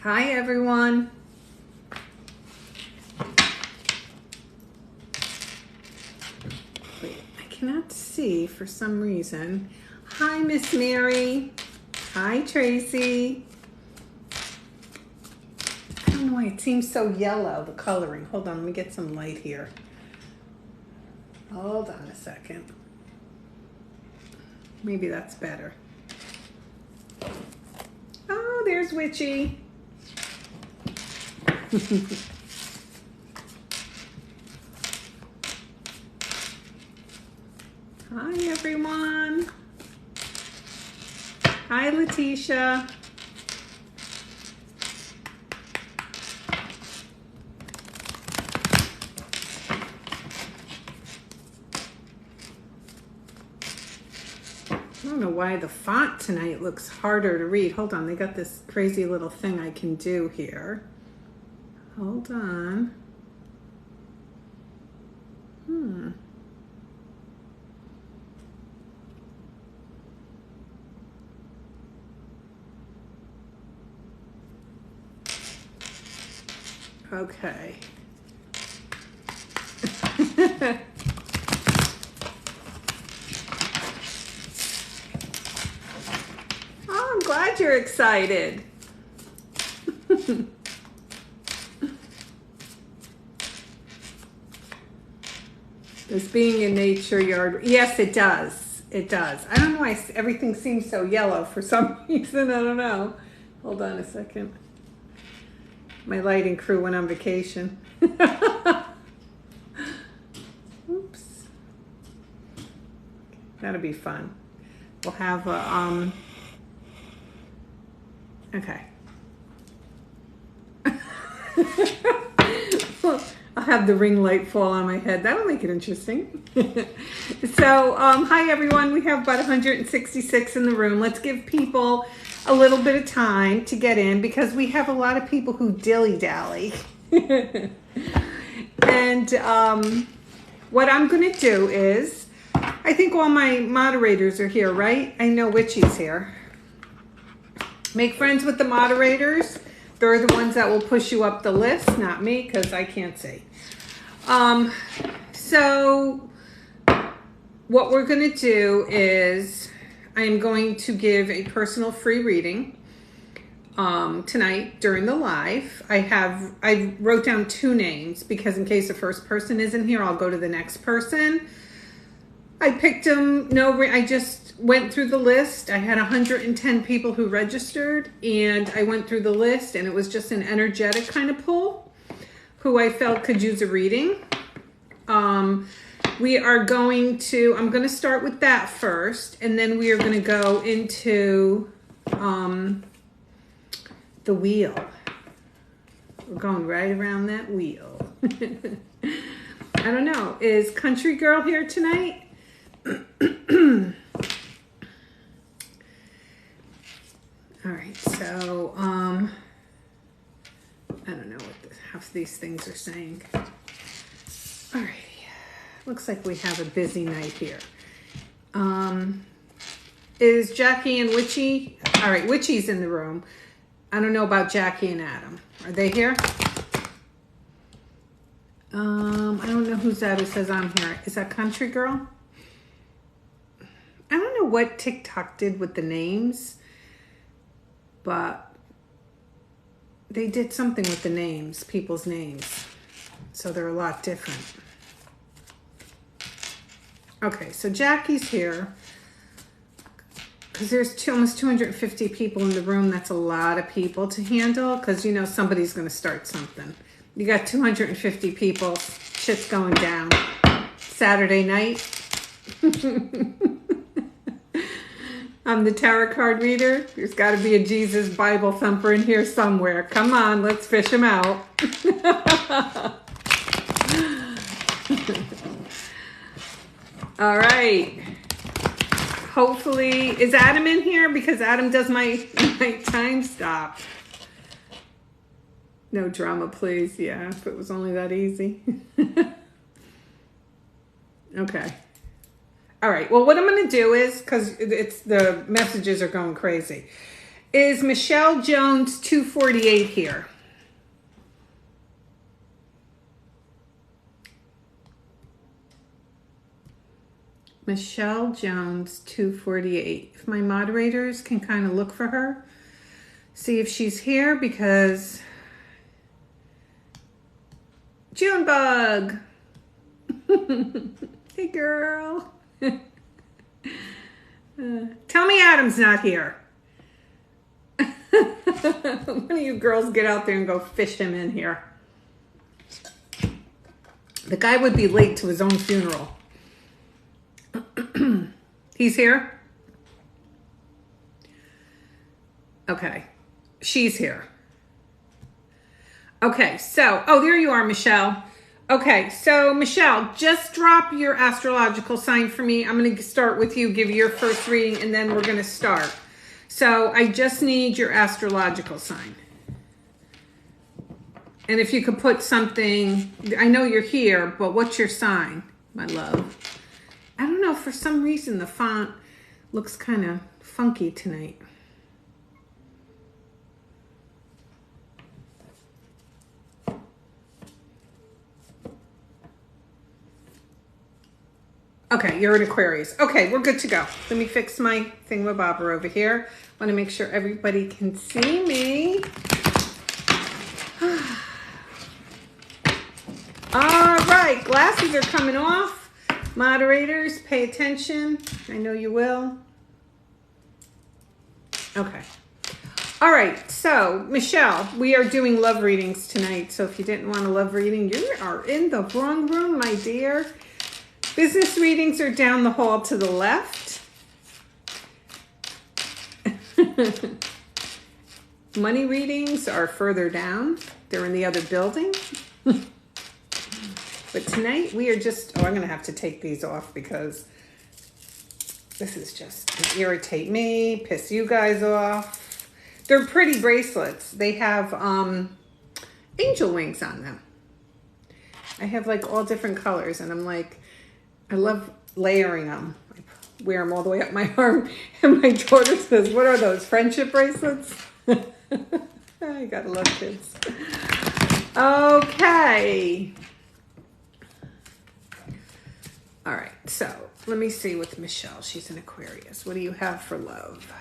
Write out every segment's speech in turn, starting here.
Hi, everyone. Wait, I cannot see for some reason. Hi, Miss Mary. Hi, Tracy. I don't know why it seems so yellow, the coloring. Hold on, let me get some light here. Hold on a second. Maybe that's better. Oh, there's Witchy. Hi, everyone. Hi, Letitia. I don't know why the font tonight looks harder to read. Hold on, they got this crazy little thing I can do here. Hold on. Okay. Oh, I'm glad you're excited. This being in nature yard. Yes, it does. It does. I don't know why everything seems so yellow for some reason. I don't know. Hold on a second. My lighting crew went on vacation. Oops. That'll be fun. We'll have a, okay. I'll have the ring light fall on my head. That'll make it interesting. So, hi everyone. We have about 166 in the room. Let's give people a little bit of time to get in because we have a lot of people who dilly-dally. And what I'm going to do is, I think all my moderators are here, right? I know Witchy's here. Make friends with the moderators. They're the ones that will push you up the list, not me, because I can't see. So what we're going to do is I'm going to give a personal free reading tonight during the live. I wrote down 2 names because in case the first person isn't here, I'll go to the next person. I picked them. I just went through the list. I had 110 people who registered, and I went through the list, and it was just an energetic kind of pull who I felt could use a reading. We are going to, I'm going to start with that first, and then we are going to go into the wheel. We're going right around that wheel. I don't know. Is Country Girl here tonight? All right, so I don't know what half these things are saying. All right, looks like we have a busy night here. Is Jackie and Witchy? All right, Witchy's in the room. I don't know about Jackie and Adam. Are they here? I don't know who's that who says I'm here. Is that Country Girl? I don't know what TikTok did with the names, but they did something with the names, people's names. So they're a lot different. Okay, so Jackie's here because there's almost 250 people in the room. That's a lot of people to handle because, you know, somebody's going to start something. You got 250 people. Shit's going down. Saturday night. I'm the tarot card reader. There's got to be a Jesus Bible thumper in here somewhere. Come on, let's fish him out. All right. Hopefully, is Adam in here? Because Adam does my time stop. No drama, please. Yeah, if it was only that easy. Okay. All right. Well, what I'm going to do is, because the messages are going crazy, Is Michelle Jones 248 here? Michelle Jones 248. If my moderators can kind of look for her, see if she's here, because Junebug. Hey girl. Tell me Adam's not here. One of you girls get out there and go fish him in here. The guy would be late to his own funeral. He's here? Okay. She's here. Okay, so, oh, there you are, Michelle. Okay, so Michelle, just drop your astrological sign for me. I'm going to start with you, give you your first reading, and then we're going to start. So I just need your astrological sign. And if you could put something, I know you're here, but what's your sign, my love? I don't know, for some reason the font looks kind of funky tonight. Okay, you're an Aquarius. Okay, we're good to go. Let me fix my thingamabobber over here. Want to make sure everybody can see me. All right, glasses are coming off. Moderators, pay attention. I know you will. Okay. All right, so Michelle, we are doing love readings tonight. So if you didn't want a love reading, you are in the wrong room, my dear. Business readings are down the hall to the left. Money readings are further down. They're in the other building. But tonight we are just, I'm going to have to take these off because this is just to irritate me, piss you guys off. They're pretty bracelets. They have angel wings on them. I have like all different colors, and I'm like, I love layering them. I wear them all the way up my arm, and my daughter says, what are those, friendship bracelets? I gotta love kids. Okay. All right, so let me see with Michelle. She's an Aquarius. What do you have for love?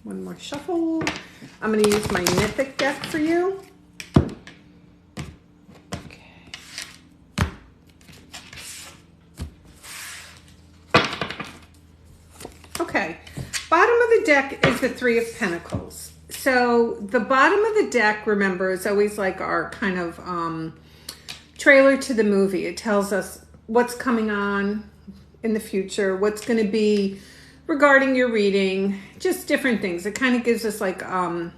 One more shuffle. I'm going to use my mythic deck for you. Okay, bottom of the deck is the Three of Pentacles. So the bottom of the deck, remember, is always like our kind of trailer to the movie. It tells us what's coming on in the future, what's going to be regarding your reading, just different things. It kind of gives us like, I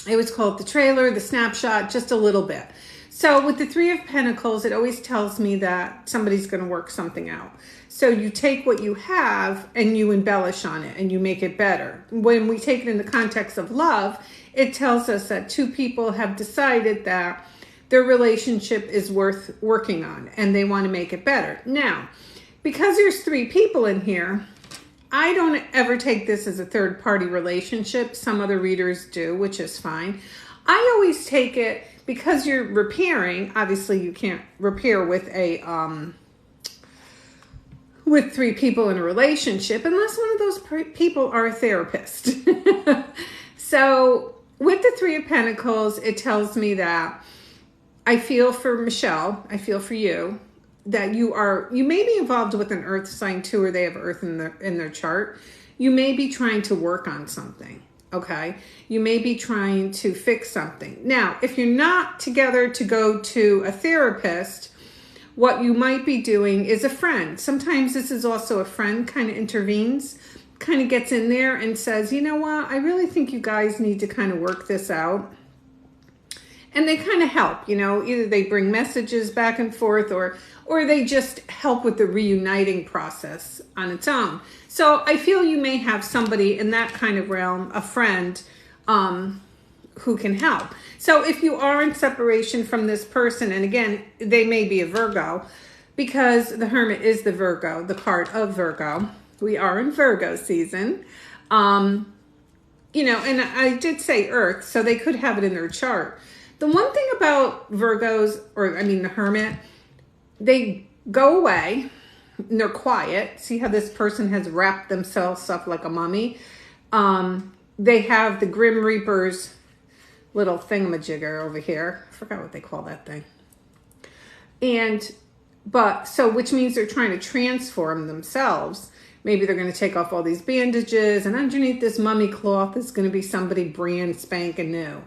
always call it the trailer, the snapshot, just a little bit. So with the Three of Pentacles, it always tells me that somebody's going to work something out. So you take what you have and you embellish on it and you make it better. When we take it in the context of love, it tells us that two people have decided that their relationship is worth working on and they want to make it better. Now, because there's three people in here, I don't ever take this as a third-party relationship. Some other readers do, which is fine. I always take it because you're repairing. Obviously, you can't repair with a with three people in a relationship unless one of those people are a therapist. So with the Three of Pentacles, it tells me that I feel for Michelle, I feel for you, that you may be involved with an earth sign too, or they have earth in their chart. You may be trying to work on something, okay? You may be trying to fix something. Now, if you're not together to go to a therapist, what you might be doing is a friend. Sometimes this is also a friend kind of intervenes, kind of gets in there and says, you know what, I really think you guys need to kind of work this out. And they kind of help, you know, either they bring messages back and forth or they just help with the reuniting process on its own. So I feel you may have somebody in that kind of realm, a friend, who can help. So if you are in separation from this person, and again, they may be a Virgo, because the Hermit is the Virgo, the card of Virgo. We are in Virgo season. You know, and I did say Earth, so they could have it in their chart. The one thing about Virgos, or I mean the Hermit, they go away and they're quiet. See how this person has wrapped themselves up like a mummy? They have the Grim Reaper's little thingamajigger over here. I forgot what they call that thing. Which means they're trying to transform themselves. Maybe they're going to take off all these bandages, and underneath this mummy cloth is going to be somebody brand spanking new.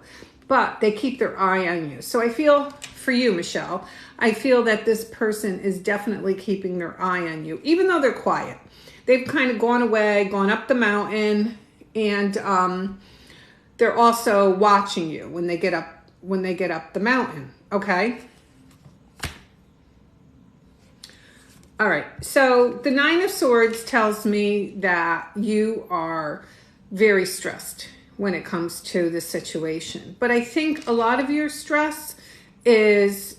But they keep their eye on you. So I feel for you, Michelle, I feel that this person is definitely keeping their eye on you, even though they're quiet. They've kind of gone away, gone up the mountain, and they're also watching you when they get up the mountain. Okay. All right, so the Nine of Swords tells me that you are very stressed when it comes to this situation. But I think a lot of your stress is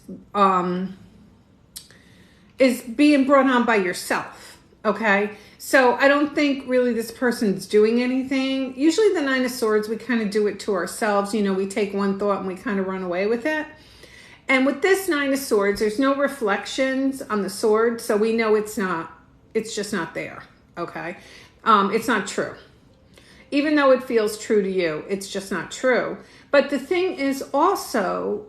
being brought on by yourself, okay? So I don't think really this person's doing anything. Usually the Nine of Swords, we kind of do it to ourselves. You know, we take one thought and we kind of run away with it. And with this Nine of Swords, there's no reflections on the sword, so we know it's just not there, okay? It's not true. Even though it feels true to you, it's just not true. But the thing is also,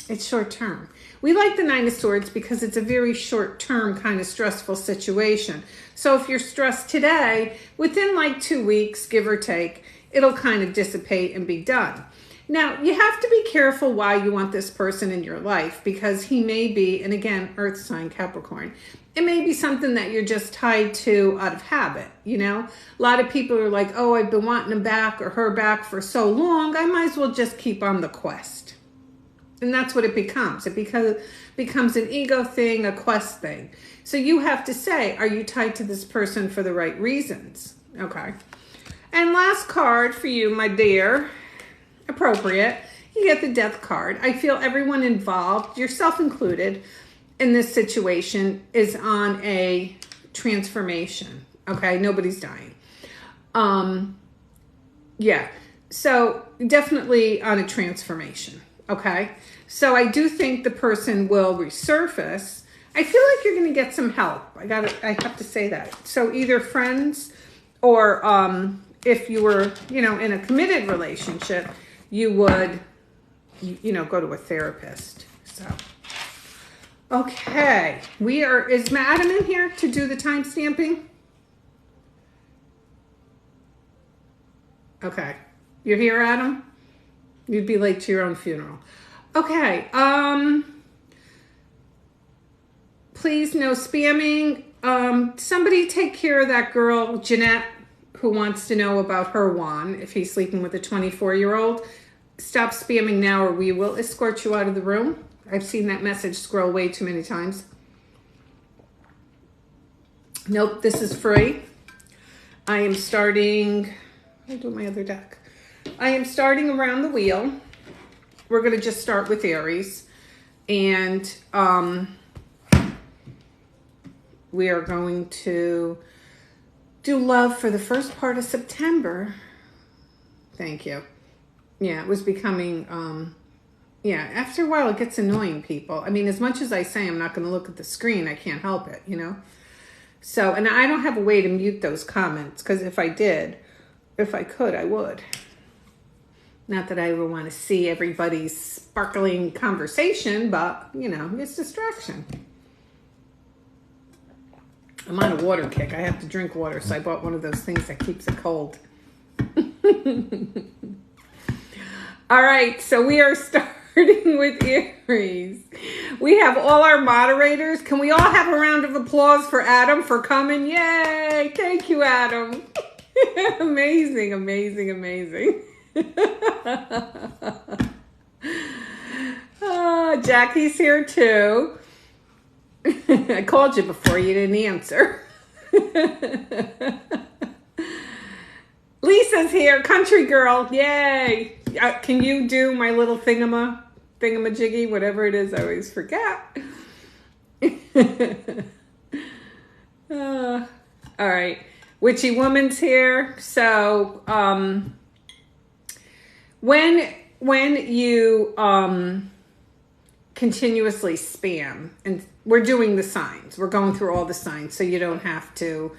it's short term. We like the Nine of Swords because it's a very short term kind of stressful situation. So if you're stressed today, within like 2 weeks, give or take, it'll kind of dissipate and be done. Now, you have to be careful why you want this person in your life, because he may be, and again, Earth sign Capricorn, it may be something that you're just tied to out of habit, you know? A lot of people are like, oh, I've been wanting him back or her back for so long, I might as well just keep on the quest. And that's what it becomes. It becomes an ego thing, a quest thing. So you have to say, are you tied to this person for the right reasons? Okay. And last card for you, my dear, appropriate, you get the Death card. I feel everyone involved, yourself included, in this situation is on a transformation. Okay, nobody's dying. Yeah, so definitely on a transformation. Okay, so I do think the person will resurface. I feel like you're going to get some help. I have to say that. So either friends or if you were, you know, in a committed relationship, you would, you know, go to a therapist. So, okay. Is Adam in here to do the time stamping? Okay. You're here, Adam? You'd be late to your own funeral. Okay. Please, no spamming. Somebody take care of that girl, Jeanette, who wants to know about her Juan, if he's sleeping with a 24-year-old. Stop spamming now or we will escort you out of the room. I've seen that message scroll way too many times. Nope, this is free. I am starting, I'll do my other deck. I am starting around the wheel. We're going to just start with Aries. And we are going to do love for the first part of September. Thank you. Yeah, it was becoming, after a while it gets annoying, people. I mean, as much as I say I'm not going to look at the screen, I can't help it, you know? So, and I don't have a way to mute those comments, because if I could, I would. Not that I ever want to see everybody's sparkling conversation, but, you know, it's distraction. I'm on a water kick. I have to drink water, so I bought one of those things that keeps it cold. All right, so we are starting with Aries. We have all our moderators. Can we all have a round of applause for Adam for coming? Yay! Thank you, Adam. Amazing, amazing, amazing. Jackie's here too. I called you before, you didn't answer. Lisa's here, country girl, yay. Can you do my little thingamajiggy, whatever it is, I always forget. All right. Witchy woman's here. So, when you continuously spam, and we're doing the signs, we're going through all the signs, so you don't have to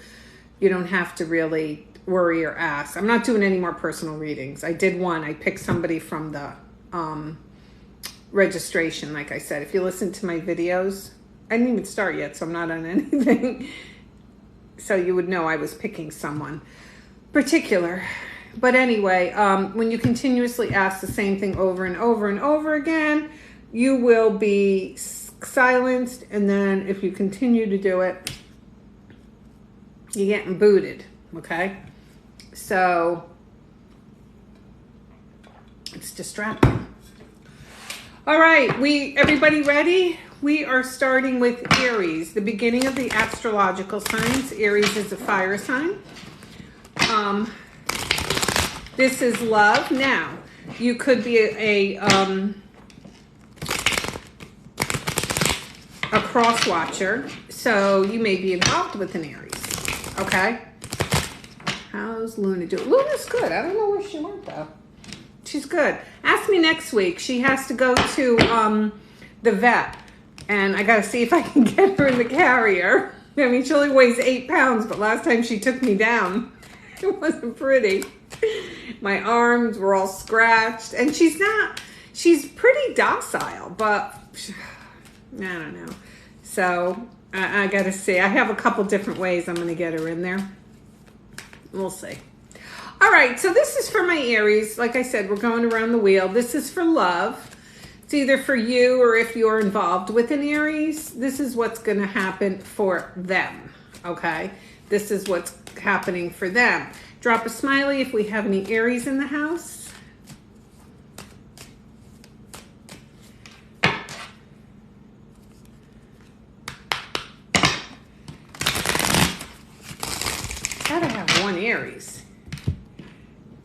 really worry or ask. I'm not doing any more personal readings. I did one. I picked somebody from the registration. Like I said, if you listen to my videos, I didn't even start yet, so I'm not on anything. So you would know I was picking someone particular. But anyway, when you continuously ask the same thing over and over and over again, you will be silenced. And then if you continue to do it, you're getting booted. Okay? So it's distracting. All right, everybody ready? We are starting with Aries, the beginning of the astrological signs. Aries is a fire sign. This is love. Now, you could be a cross watcher, so you may be involved with an Aries. Okay? How's Luna doing? Luna's good. I don't know where she went though. She's good. Ask me next week. She has to go to the vet, and I got to see if I can get her in the carrier. I mean, she only weighs 8 pounds, but last time she took me down, it wasn't pretty. My arms were all scratched, and she's pretty docile, but I don't know. So I got to see. I have a couple different ways I'm going to get her in there. We'll see. All right, so this is for my Aries. Like I said, we're going around the wheel. This is for love. It's either for you or if you're involved with an Aries, this is what's going to happen for them, okay? This is what's happening for them. Drop a smiley if we have any Aries in the house. Gotta have one Aries.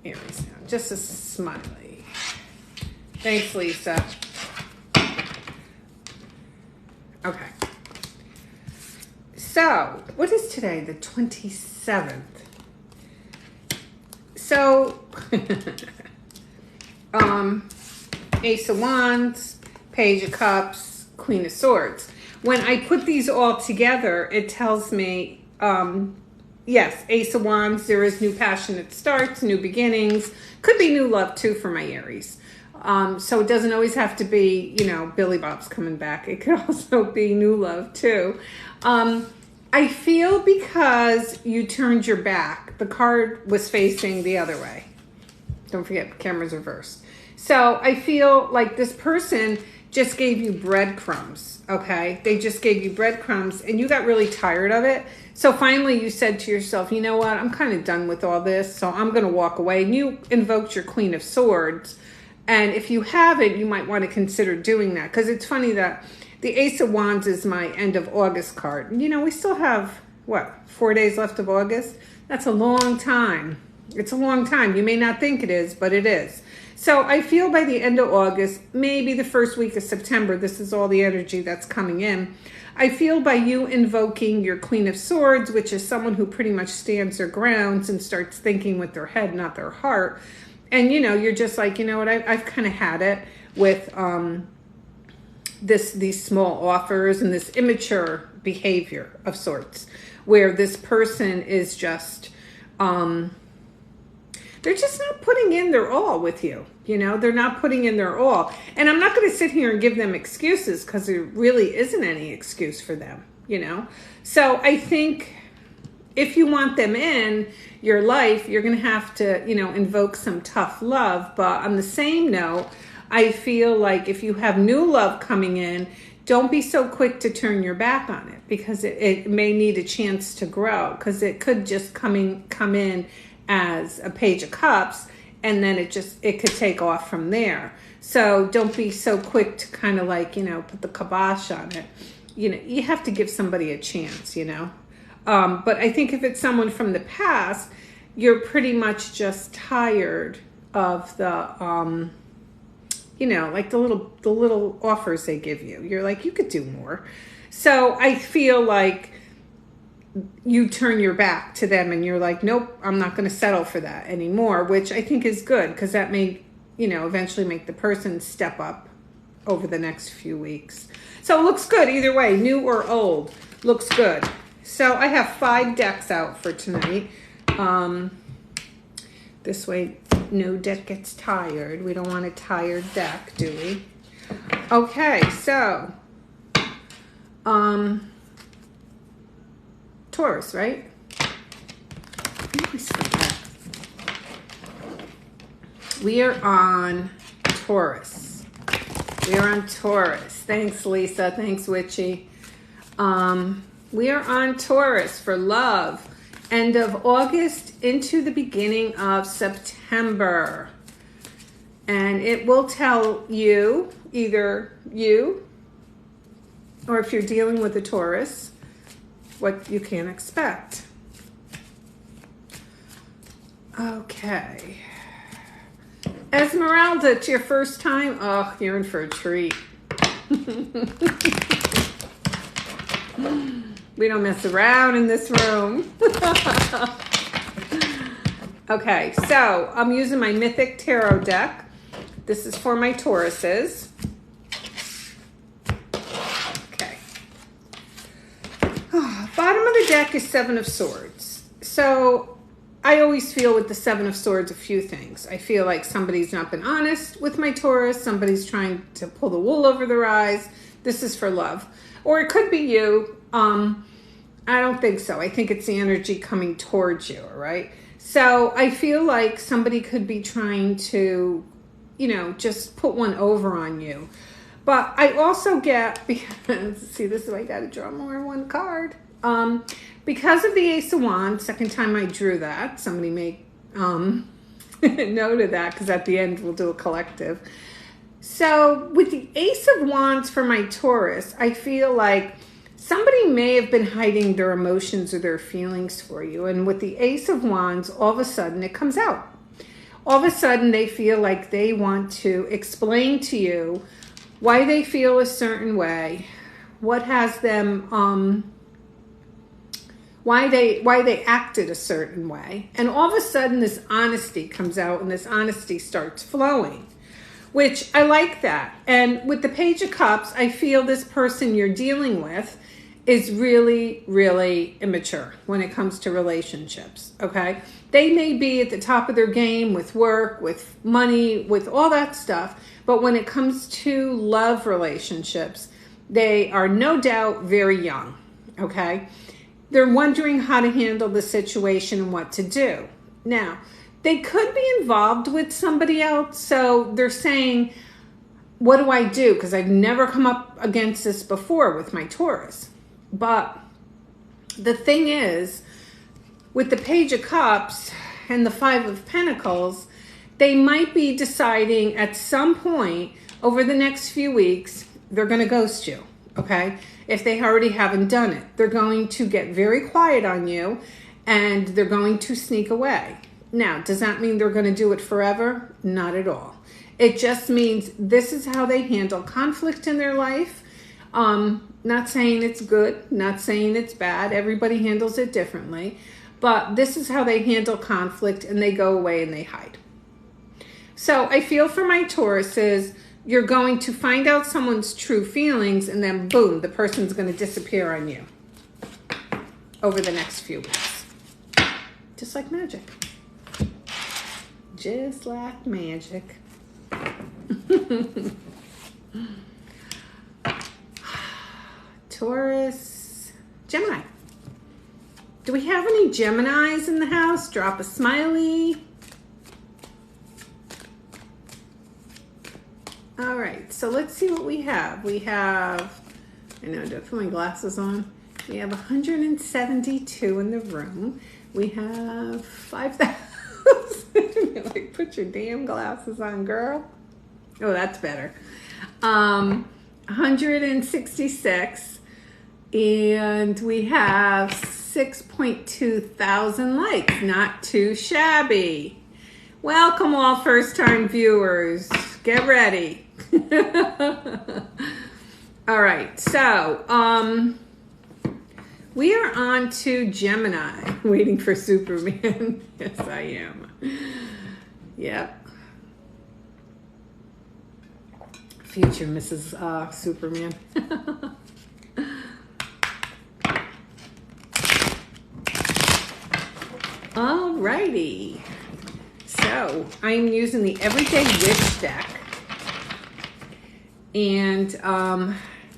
Aries now, just a smiley. Thanks, Lisa. Okay. So, what is today? The 27th. So, Ace of Wands, Page of Cups, Queen of Swords. When I put these all together, it tells me, yes, Ace of Wands, there is new passionate starts, new beginnings. Could be new love, too, for my Aries. So it doesn't always have to be, Billy Bob's coming back. It could also be new love, too. I feel because you turned your back, the card was facing the other way. Don't forget, the camera's reversed. So I feel like this person just gave you breadcrumbs, okay? They just gave you breadcrumbs, and you got really tired of it. So finally you said to yourself, you know what? I'm kind of done with all this, so I'm going to walk away. And you invoked your Queen of Swords. And if you haven't, you might want to consider doing that. Because it's funny that the Ace of Wands is my end of August card. We still have, 4 days left of August? That's a long time. It's a long time. You may not think it is, but it is. So I feel by the end of August, maybe the first week of September, this is all the energy that's coming in. I feel by you invoking your Queen of Swords, which is someone who pretty much stands their grounds and starts thinking with their head, not their heart. And, you're just like, you know what, I've kind of had it with these small offers and this immature behavior of sorts, where this person is just, they're just not putting in their all with you. They're not putting in their all. And I'm not going to sit here and give them excuses, because there really isn't any excuse for them, So I think if you want them in your life, you're going to have to, invoke some tough love. But on the same note, I feel like if you have new love coming in, don't be so quick to turn your back on it, because it may need a chance to grow, because it could just come in as a Page of Cups, and then it could take off from there. So don't be so quick to kind of like, put the kibosh on it. You have to give somebody a chance, But I think if it's someone from the past, you're pretty much just tired of the, like the little offers they give you. You're like, you could do more. So I feel like you turn your back to them and you're like, nope, I'm not going to settle for that anymore, which I think is good because that may, eventually make the person step up over the next few weeks. So it looks good either way, new or old, looks good. So I have 5 decks out for tonight. This way no deck gets tired. We don't want a tired deck, do we? Okay, so Taurus, right? We are on Taurus. We are on Taurus. Thanks, Lisa. Thanks, Witchy. We are on Taurus for love. End of August into the beginning of September. And it will tell you, either you, or if you're dealing with a Taurus, what you can expect. Okay. Esmeralda, it's your first time? Oh, you're in for a treat. We don't mess around in this room. Okay, so I'm using my Mythic Tarot deck. This is for my Tauruses. Okay. Bottom of the deck is 7 of Swords. So I always feel with the 7 of Swords a few things. I feel like somebody's not been honest with my Taurus. Somebody's trying to pull the wool over their eyes. This is for love. Or it could be you. I don't think so. I think it's the energy coming towards you, all right? So I feel like somebody could be trying to, just put one over on you. But I also get, because, see, this is why I got to draw more than one card. Because of the Ace of Wands, second time I drew that, somebody may note of that, because at the end we'll do a collective. So with the Ace of Wands for my Taurus, I feel like somebody may have been hiding their emotions or their feelings for you. And with the Ace of Wands, all of a sudden it comes out. All of a sudden they feel like they want to explain to you why they feel a certain way, what has them, why they acted a certain way. And all of a sudden this honesty comes out and this honesty starts flowing, which I like that. And with the Page of Cups, I feel this person you're dealing with is really, really immature when it comes to relationships, okay? They may be at the top of their game with work, with money, with all that stuff, but when it comes to love relationships, they are no doubt very young, okay? They're wondering how to handle the situation and what to do. Now, they could be involved with somebody else, so they're saying, what do I do? Because I've never come up against this before with my Taurus. But the thing is, with the Page of Cups and the 5 of Pentacles, they might be deciding at some point over the next few weeks, they're going to ghost you, okay? If they already haven't done it. They're going to get very quiet on you and they're going to sneak away. Now, does that mean they're going to do it forever? Not at all. It just means this is how they handle conflict in their life. Not saying it's good, not saying it's bad. Everybody handles it differently. But this is how they handle conflict, and they go away and they hide. So I feel for my Tauruses, you're going to find out someone's true feelings, and then boom, the person's going to disappear on you over the next few weeks. Just like magic. Just like magic. Taurus, Gemini. Do we have any Geminis in the house? Drop a smiley. All right, so let's see what we have. We have, I know, do I put my glasses on? We have 172 in the room. We have 5,000. Like, put your damn glasses on, girl. Oh, that's better. 166. And we have 6.2 thousand likes. Not too shabby. Welcome all first-time viewers. Get ready. All right, so We are on to Gemini, waiting for Superman. Yes, I am. Yep. Future Mrs. Superman. Alrighty. So, I'm using the Everyday Witch deck. And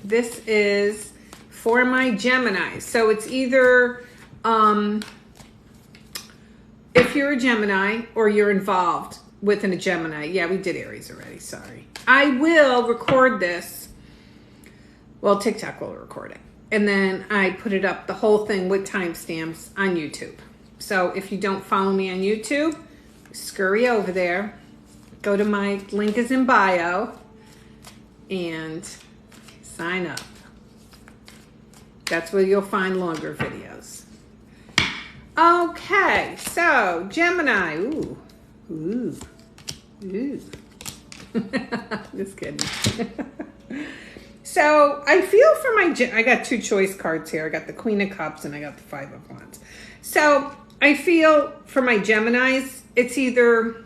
this is for my Gemini. So it's either if you're a Gemini or you're involved within a Gemini. Yeah, we did Aries already, sorry. I will record this. Well, TikTok will record it. And then I put it up, the whole thing with timestamps on YouTube. So if you don't follow me on YouTube, scurry over there. Go to my link is in bio and sign up. That's where you'll find longer videos. Okay, so Gemini. Ooh. Just kidding. So I feel for my, I got two choice cards here. I got the Queen of Cups and I got the Five of Wands. So I feel for my Geminis, it's either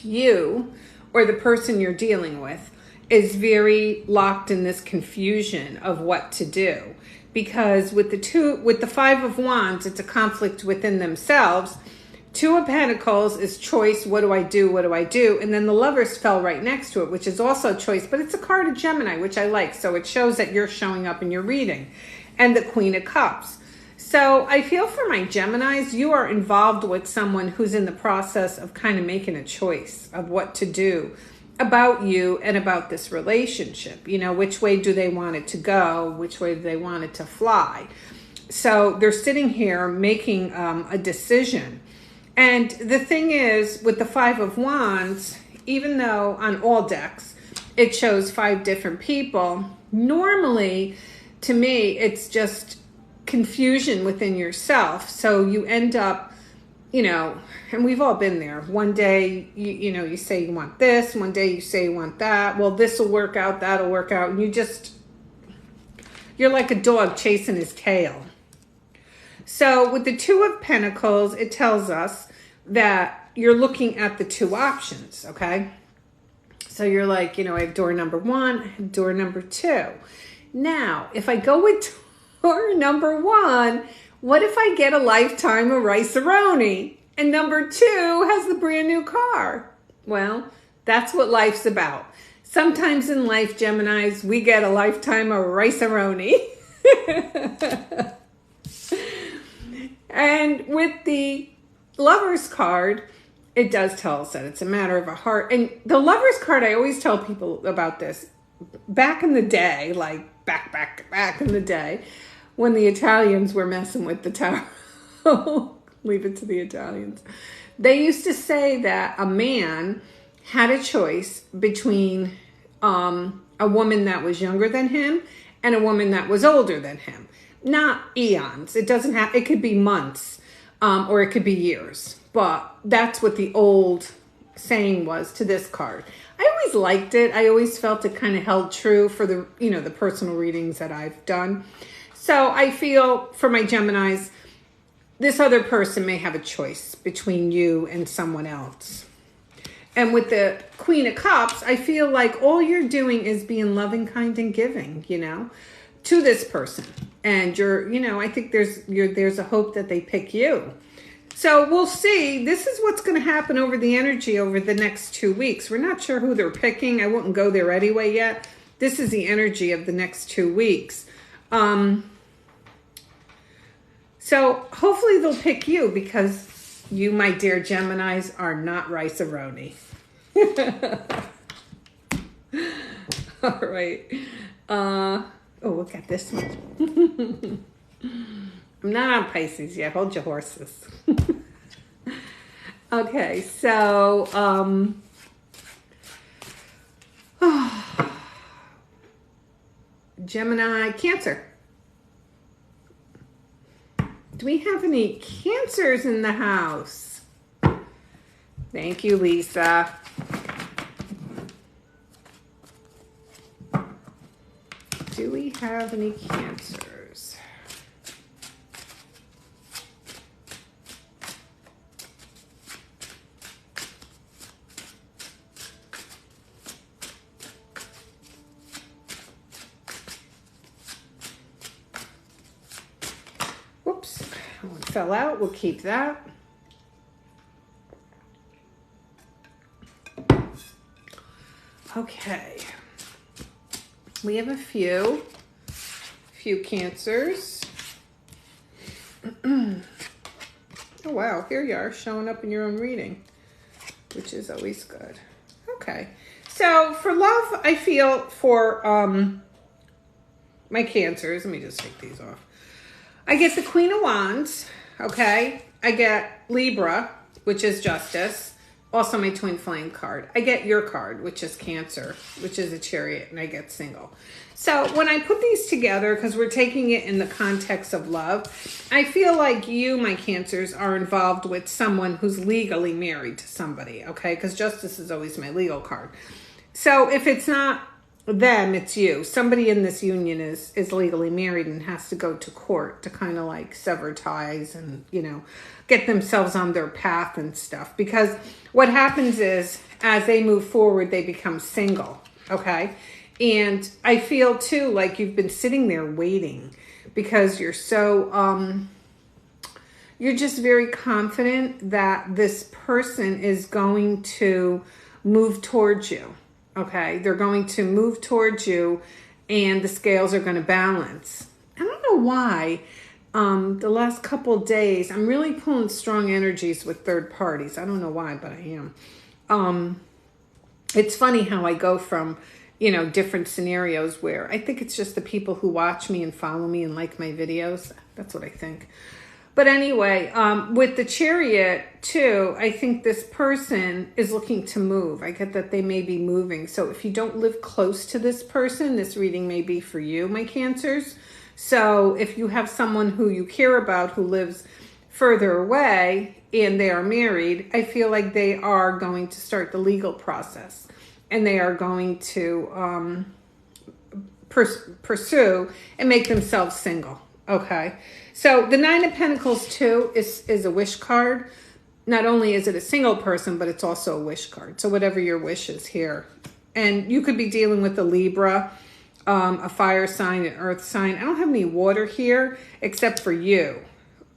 you or the person you're dealing with is very locked in this confusion of what to do. Because with the Five of Wands, it's a conflict within themselves. Two of Pentacles is choice. What do I do? What do I do? And then the Lovers fell right next to it, which is also choice. But it's a card of Gemini, which I like. So it shows that you're showing up in your reading. And the Queen of Cups. So I feel for my Geminis, you are involved with someone who's in the process of kind of making a choice of what to do about you and about this relationship. You know, which way do they want it to go? Which way do they want it to fly? So they're sitting here making a decision. And the thing is, with the Five of Wands, even though on all decks, it shows 5 different people, normally, to me, it's just confusion within yourself. So you end up, you know, and we've all been there. One day, you know, you say you want this. One day you say you want that. Well, this will work out. That'll work out. And you're like a dog chasing his tail. So with the Two of Pentacles, it tells us that you're looking at the 2 options, okay? So you're like, you know, I have door number 1, I have door number 2. Now, if I go with door number 1, what if I get a lifetime of rice-a-roni? And number 2 has the brand new car. Well, that's what life's about. Sometimes in life, Geminis, we get a lifetime of rice-a-roni. And with the Lover's card, it does tell us that it's a matter of a heart. And the Lover's card, I always tell people about this. Back in the day, like back in the day, when the Italians were messing with the tarot, leave it to the Italians. They used to say that a man had a choice between a woman that was younger than him and a woman that was older than him. Not eons. It doesn't have, it could be months, or it could be years. But that's what the old saying was to this card. I always liked it. I always felt it kind of held true for the, you know, the personal readings that I've done. So I feel for my Geminis, this other person may have a choice between you and someone else. And with the Queen of Cups, I feel like all you're doing is being loving, kind, and giving, you know, to this person. And you're, you know, I think there's a hope that they pick you. So we'll see. This is what's going to happen over the energy over the next 2 weeks. We're not sure who they're picking. I wouldn't go there anyway yet. This is the energy of the next 2 weeks. So hopefully they'll pick you because you, my dear Geminis, are not rice-a-roni. All right. Oh, look at this one. I'm not on Pisces yet. Hold your horses. Okay, so Gemini, Cancer. Do we have any Cancers in the house? Thank you, Lisa. Do we have any Cancers? fell out. We'll keep that. Okay. We have a few Cancers. Oh, wow. Here you are, showing up in your own reading, which is always good. Okay. So for love, I feel for my Cancers, let me just take these off. I get the Queen of Wands, okay? I get Libra, which is Justice. Also my twin flame card. I get your card, which is Cancer, which is a Chariot, and I get Single. So when I put these together, because we're taking it in the context of love, I feel like you, my Cancers, are involved with someone who's legally married to somebody, okay? Because Justice is always my legal card. So if it's not them, it's you. Somebody in this union is legally married and has to go to court to kind of like sever ties and, you know, get themselves on their path and stuff. Because what happens is, as they move forward, they become single, okay? And I feel too like you've been sitting there waiting because you're so, you're just very confident that this person is going to move towards you. Okay, they're going to move towards you and the scales are going to balance. I don't know why the last couple of days I'm really pulling strong energies with third parties. I don't know why, but I am. It's funny how I go from, you know, different scenarios where I think it's just the people who watch me and follow me and like my videos. That's what I think. But anyway, with the Chariot, too, I think this person is looking to move. I get that they may be moving. So if you don't live close to this person, this reading may be for you, my Cancers. So if you have someone who you care about who lives further away and they are married, I feel like they are going to start the legal process. And they are going to pursue and make themselves single. Okay, so the Nine of Pentacles too is a wish card. Not only is it a single person, but it's also a wish card. So whatever your wish is here. And you could be dealing with a Libra, a fire sign, an earth sign. I don't have any water here except for you.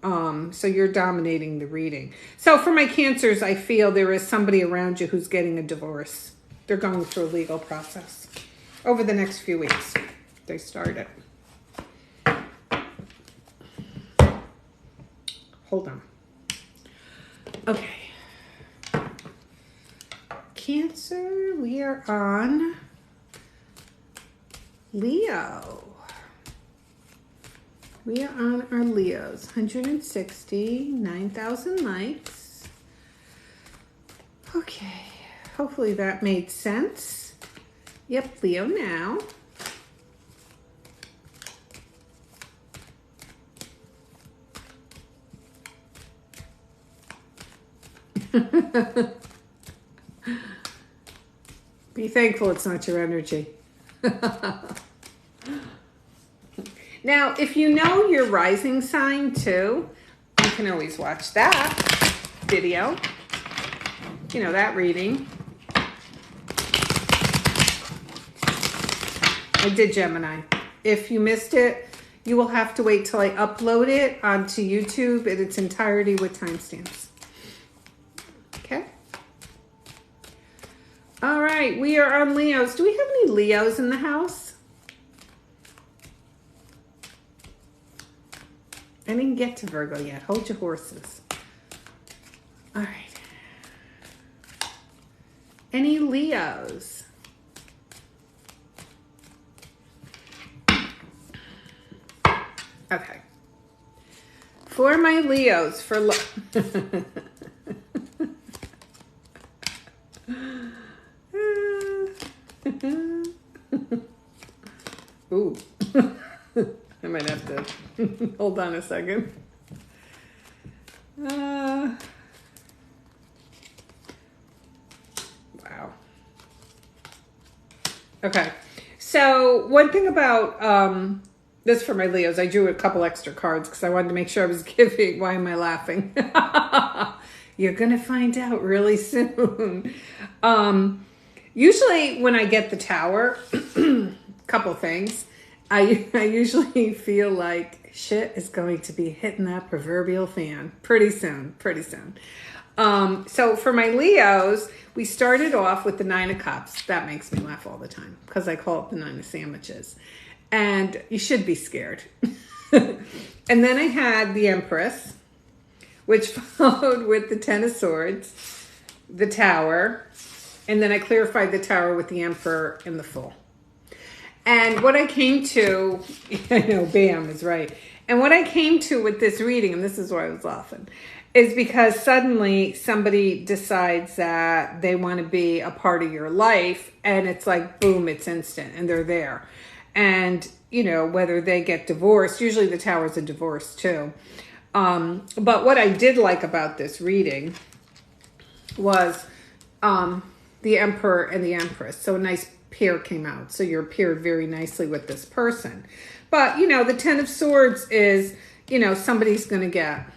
So you're dominating the reading. So for my Cancers, I feel there is somebody around you who's getting a divorce. They're going through a legal process over the next few weeks. They start it. Hold on. Okay. Cancer, we are on Leo. We are on our Leos. 160, 9,000 likes. Okay. Hopefully that made sense. Yep, Leo now. Be thankful it's not your energy. Now, if you know your rising sign too, you can always watch that video. You know, that reading. I did Gemini. If you missed it, you will have to wait till I upload it onto YouTube in its entirety with timestamps. Okay. All right, we are on Leos. Do we have any Leos in the house? I didn't get to Virgo yet. Hold your horses. All right. Any Leos? Okay. For my Leos, for ooh. I might have to hold on a second. Wow. Okay. So one thing about this for my Leos, I drew a couple extra cards because I wanted to make sure I was giving. Why am I laughing? You're going to find out really soon. Usually when I get the Tower, couple things. I usually feel like shit is going to be hitting that proverbial fan pretty soon, pretty soon. So for my Leos, we started off with the Nine of Cups. That makes me laugh all the time because I call it the Nine of Sandwiches. And you should be scared. And then I had the Empress, which followed with the Ten of Swords, the Tower, and then I clarified the Tower with the Emperor and the Fool. And what I came to, I know, bam is right. And what I came to with this reading, and this is why I was laughing, is because suddenly somebody decides that they want to be a part of your life, and it's like, boom, it's instant, and they're there. And, you know, whether they get divorced, usually the Tower's a divorce too. But what I did like about this reading was the Emperor and the Empress. So a nice pair came out. So you're paired very nicely with this person. But, you know, the Ten of Swords is, you know, somebody's going to get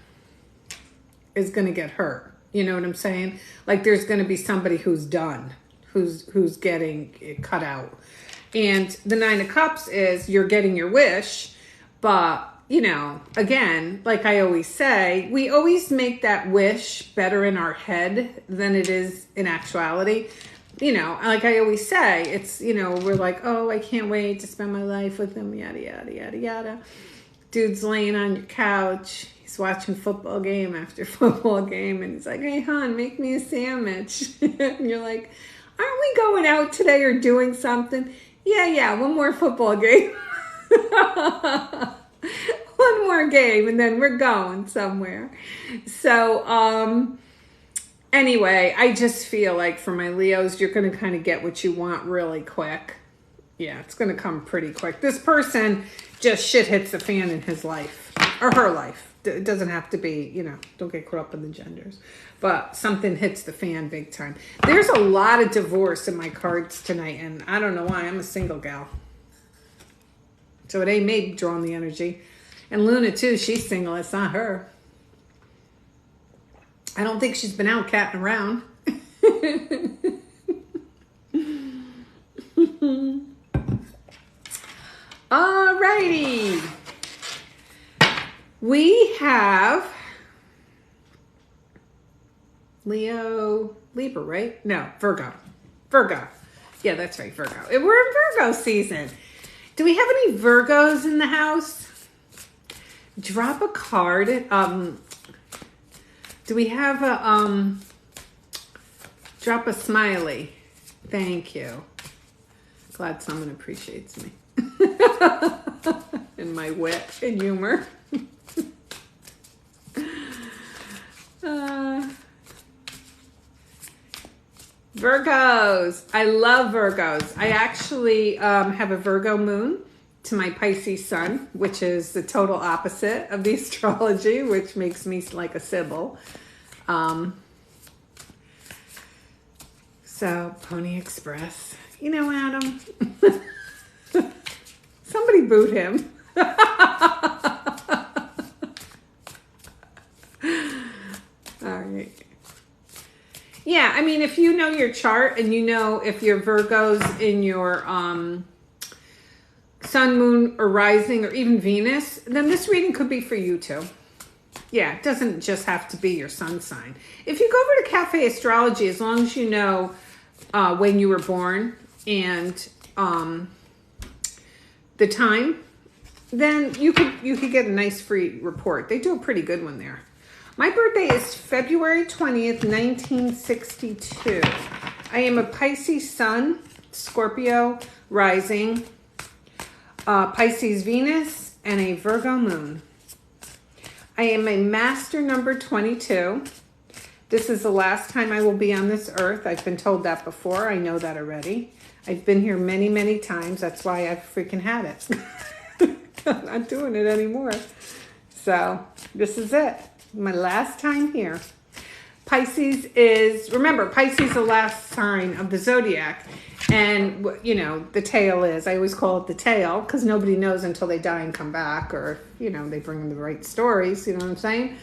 hurt. You know what I'm saying? Like there's going to be somebody who's done, who's getting cut out. And the Nine of Cups is you're getting your wish, but, you know, again, like I always say, we always make that wish better in our head than it is in actuality. You know, like I always say, it's, you know, we're like, oh, I can't wait to spend my life with him, yada, yada, yada, yada. Dude's laying on your couch. He's watching football game after football game. And he's like, hey, hon, make me a sandwich. And you're like, aren't we going out today or doing something? Yeah, one more football game. One more game, and then we're going somewhere. So, anyway, I just feel like for my Leos, you're going to kind of get what you want really quick. Yeah, it's going to come pretty quick. This person, just shit hits the fan in his life, or her life. It doesn't have to be, you know, don't get caught up in the genders. But something hits the fan big time. There's a lot of divorce in my cards tonight, and I don't know why. I'm a single gal. So it ain't me drawing the energy. And Luna, too, she's single. It's not her. I don't think she's been out catting around. Alrighty. We have Libra, right? No, Virgo. Yeah, that's right, Virgo. We're in Virgo season. Do we have any Virgos in the house? Drop a card. Do we have a, drop a smiley. Thank you. Glad someone appreciates me. And my wit and humor. Virgos. I love Virgos. I actually have a Virgo moon to my Pisces sun, which is the total opposite of the astrology, which makes me like a Sybil. So, Pony Express. You know, Adam. Somebody boot him. All right. Yeah, I mean, if you know your chart and you know if your Virgo's in your sun, moon, or rising, or even Venus, then this reading could be for you too. Yeah, it doesn't just have to be your sun sign. If you go over to Cafe Astrology, as long as you know when you were born and the time, then you could get a nice free report. They do a pretty good one there. My birthday is February 20th, 1962. I am a Pisces sun, Scorpio rising, Pisces Venus, and a Virgo moon. I am a master number 22. This is the last time I will be on this earth. I've been told that before. I know that already. I've been here many, many times. That's why I've freaking had it. I'm not doing it anymore. So this is it. My last time here. Pisces is, remember, Pisces is the last sign of the zodiac. And, you know, the tail is, I always call it the tail, because nobody knows until they die and come back, or, you know, they bring them the right stories, you know what I'm saying?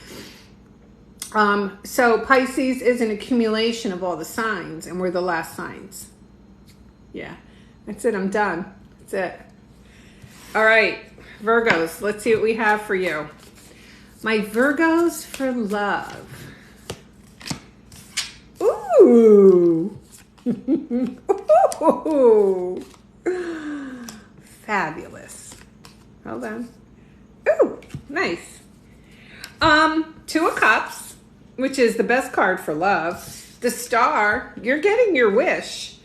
So Pisces is an accumulation of all the signs, and we're the last signs. Yeah, that's it, I'm done. That's it. All right, Virgos, let's see what we have for you. My Virgos for love. Ooh. Ooh. Fabulous. Hold on. Ooh, nice. Two of Cups, which is the best card for love. The Star, you're getting your wish.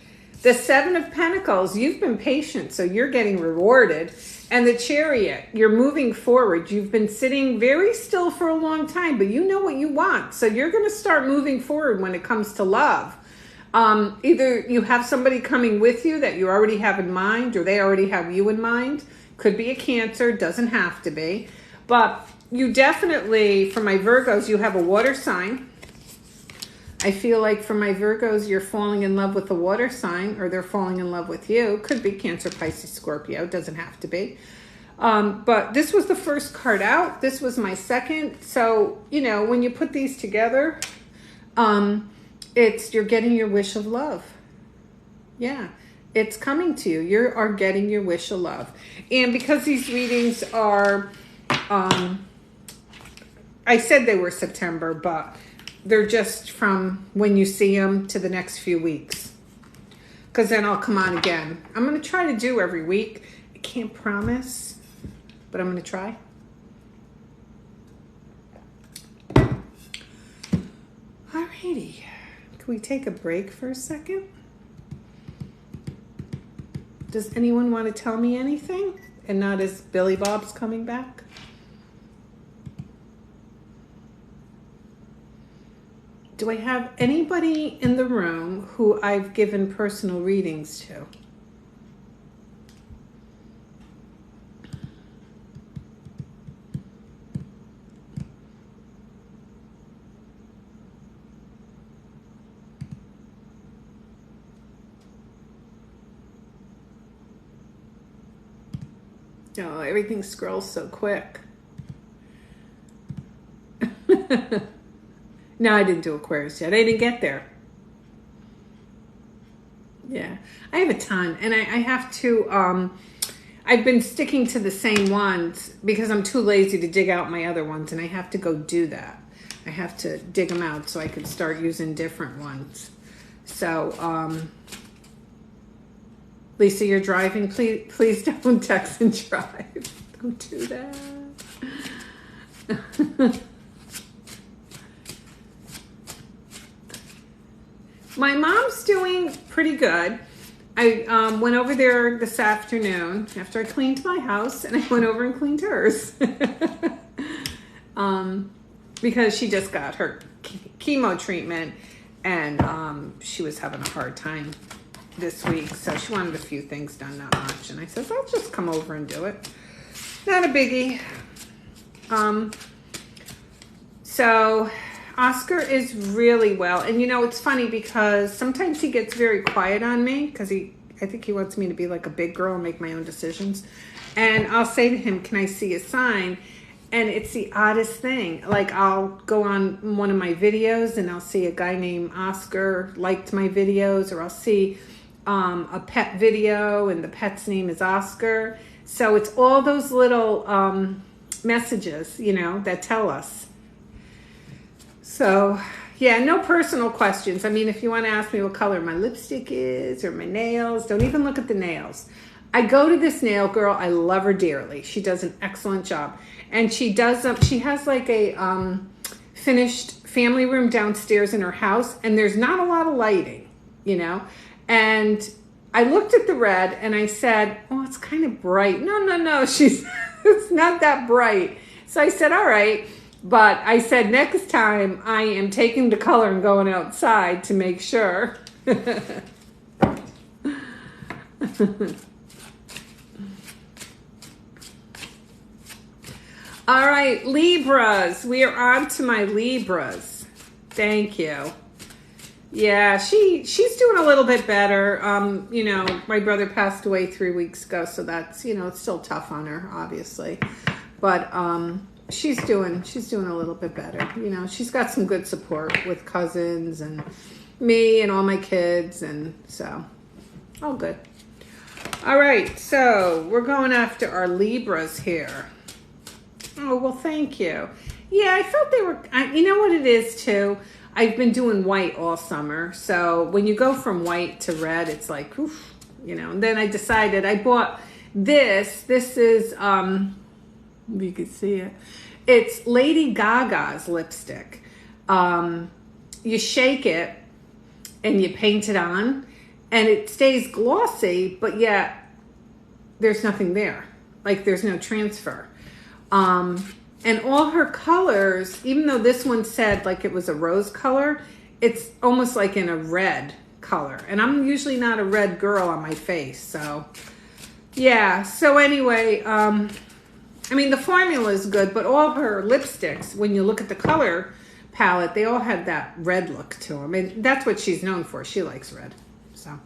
The Seven of Pentacles, you've been patient, so you're getting rewarded. And the Chariot, you're moving forward. You've been sitting very still for a long time, but you know what you want. So you're going to start moving forward when it comes to love. Either you have somebody coming with you that you already have in mind, or they already have you in mind. Could be a Cancer, doesn't have to be. But you definitely, for my Virgos, you have a water sign. I feel like for my Virgos, you're falling in love with the water sign, or they're falling in love with you. Could be Cancer, Pisces, Scorpio. Doesn't have to be. But this was the first card out. This was my second. So, you know, when you put these together, you're getting your wish of love. Yeah, it's coming to you. You are getting your wish of love. And because these readings are, I said they were September, but they're just from when you see them to the next few weeks. Because then I'll come on again. I'm going to try to do every week. I can't promise, but I'm going to try. Alrighty. Can we take a break for a second? Does anyone want to tell me anything? And not as Billy Bob's coming back? Do I have anybody in the room who I've given personal readings to? Oh, everything scrolls so quick. No, I didn't do Aquarius yet. I didn't get there. Yeah, I have a ton. And I have to, I've been sticking to the same ones because I'm too lazy to dig out my other ones. And I have to go do that. I have to dig them out so I can start using different ones. So, Lisa, you're driving. Please don't text and drive. Don't do that. My mom's doing pretty good. I went over there this afternoon after I cleaned my house, and I went over and cleaned hers. Because she just got her chemo treatment, and she was having a hard time this week, so she wanted a few things done, not much. And I said, I'll just come over and do it. Not a biggie. So Oscar is really well. And you know, it's funny because sometimes he gets very quiet on me because I think he wants me to be like a big girl and make my own decisions. And I'll say to him, can I see a sign? And it's the oddest thing. Like, I'll go on one of my videos and I'll see a guy named Oscar liked my videos, or I'll see a pet video and the pet's name is Oscar. So it's all those little messages, you know, that tell us. So, yeah, no personal questions. I mean, if you want to ask me what color my lipstick is or my nails, don't even look at the nails. I go to this nail girl. I love her dearly. She does an excellent job. And she does, she has like a finished family room downstairs in her house, and there's not a lot of lighting, you know. And I looked at the red and I said, oh, it's kind of bright. No. She's, it's not that bright. So I said, all right. But I said, next time I am taking the color and going outside to make sure. All right, Libras. We are on to my Libras. Thank you. Yeah, she's doing a little bit better. You know, my brother passed away 3 weeks ago, so that's, you know, it's still tough on her, obviously. But she's doing a little bit better. You know, she's got some good support with cousins and me and all my kids, and so all good. All right, so we're going after our Libras here. Oh, well, thank you. Yeah, I felt they were, you know what it is too? I've been doing white all summer. So when you go from white to red, it's like, oof, you know. And then I decided I bought this. This is, if you can see it. It's Lady Gaga's lipstick. You shake it and you paint it on and it stays glossy, but yet there's nothing there. Like there's no transfer. And all her colors, even though this one said like it was a rose color, it's almost like in a red color. And I'm usually not a red girl on my face. So, yeah. So anyway, I mean, the formula is good, but all her lipsticks, when you look at the color palette, they all had that red look to them. And that's what she's known for. She likes red. So,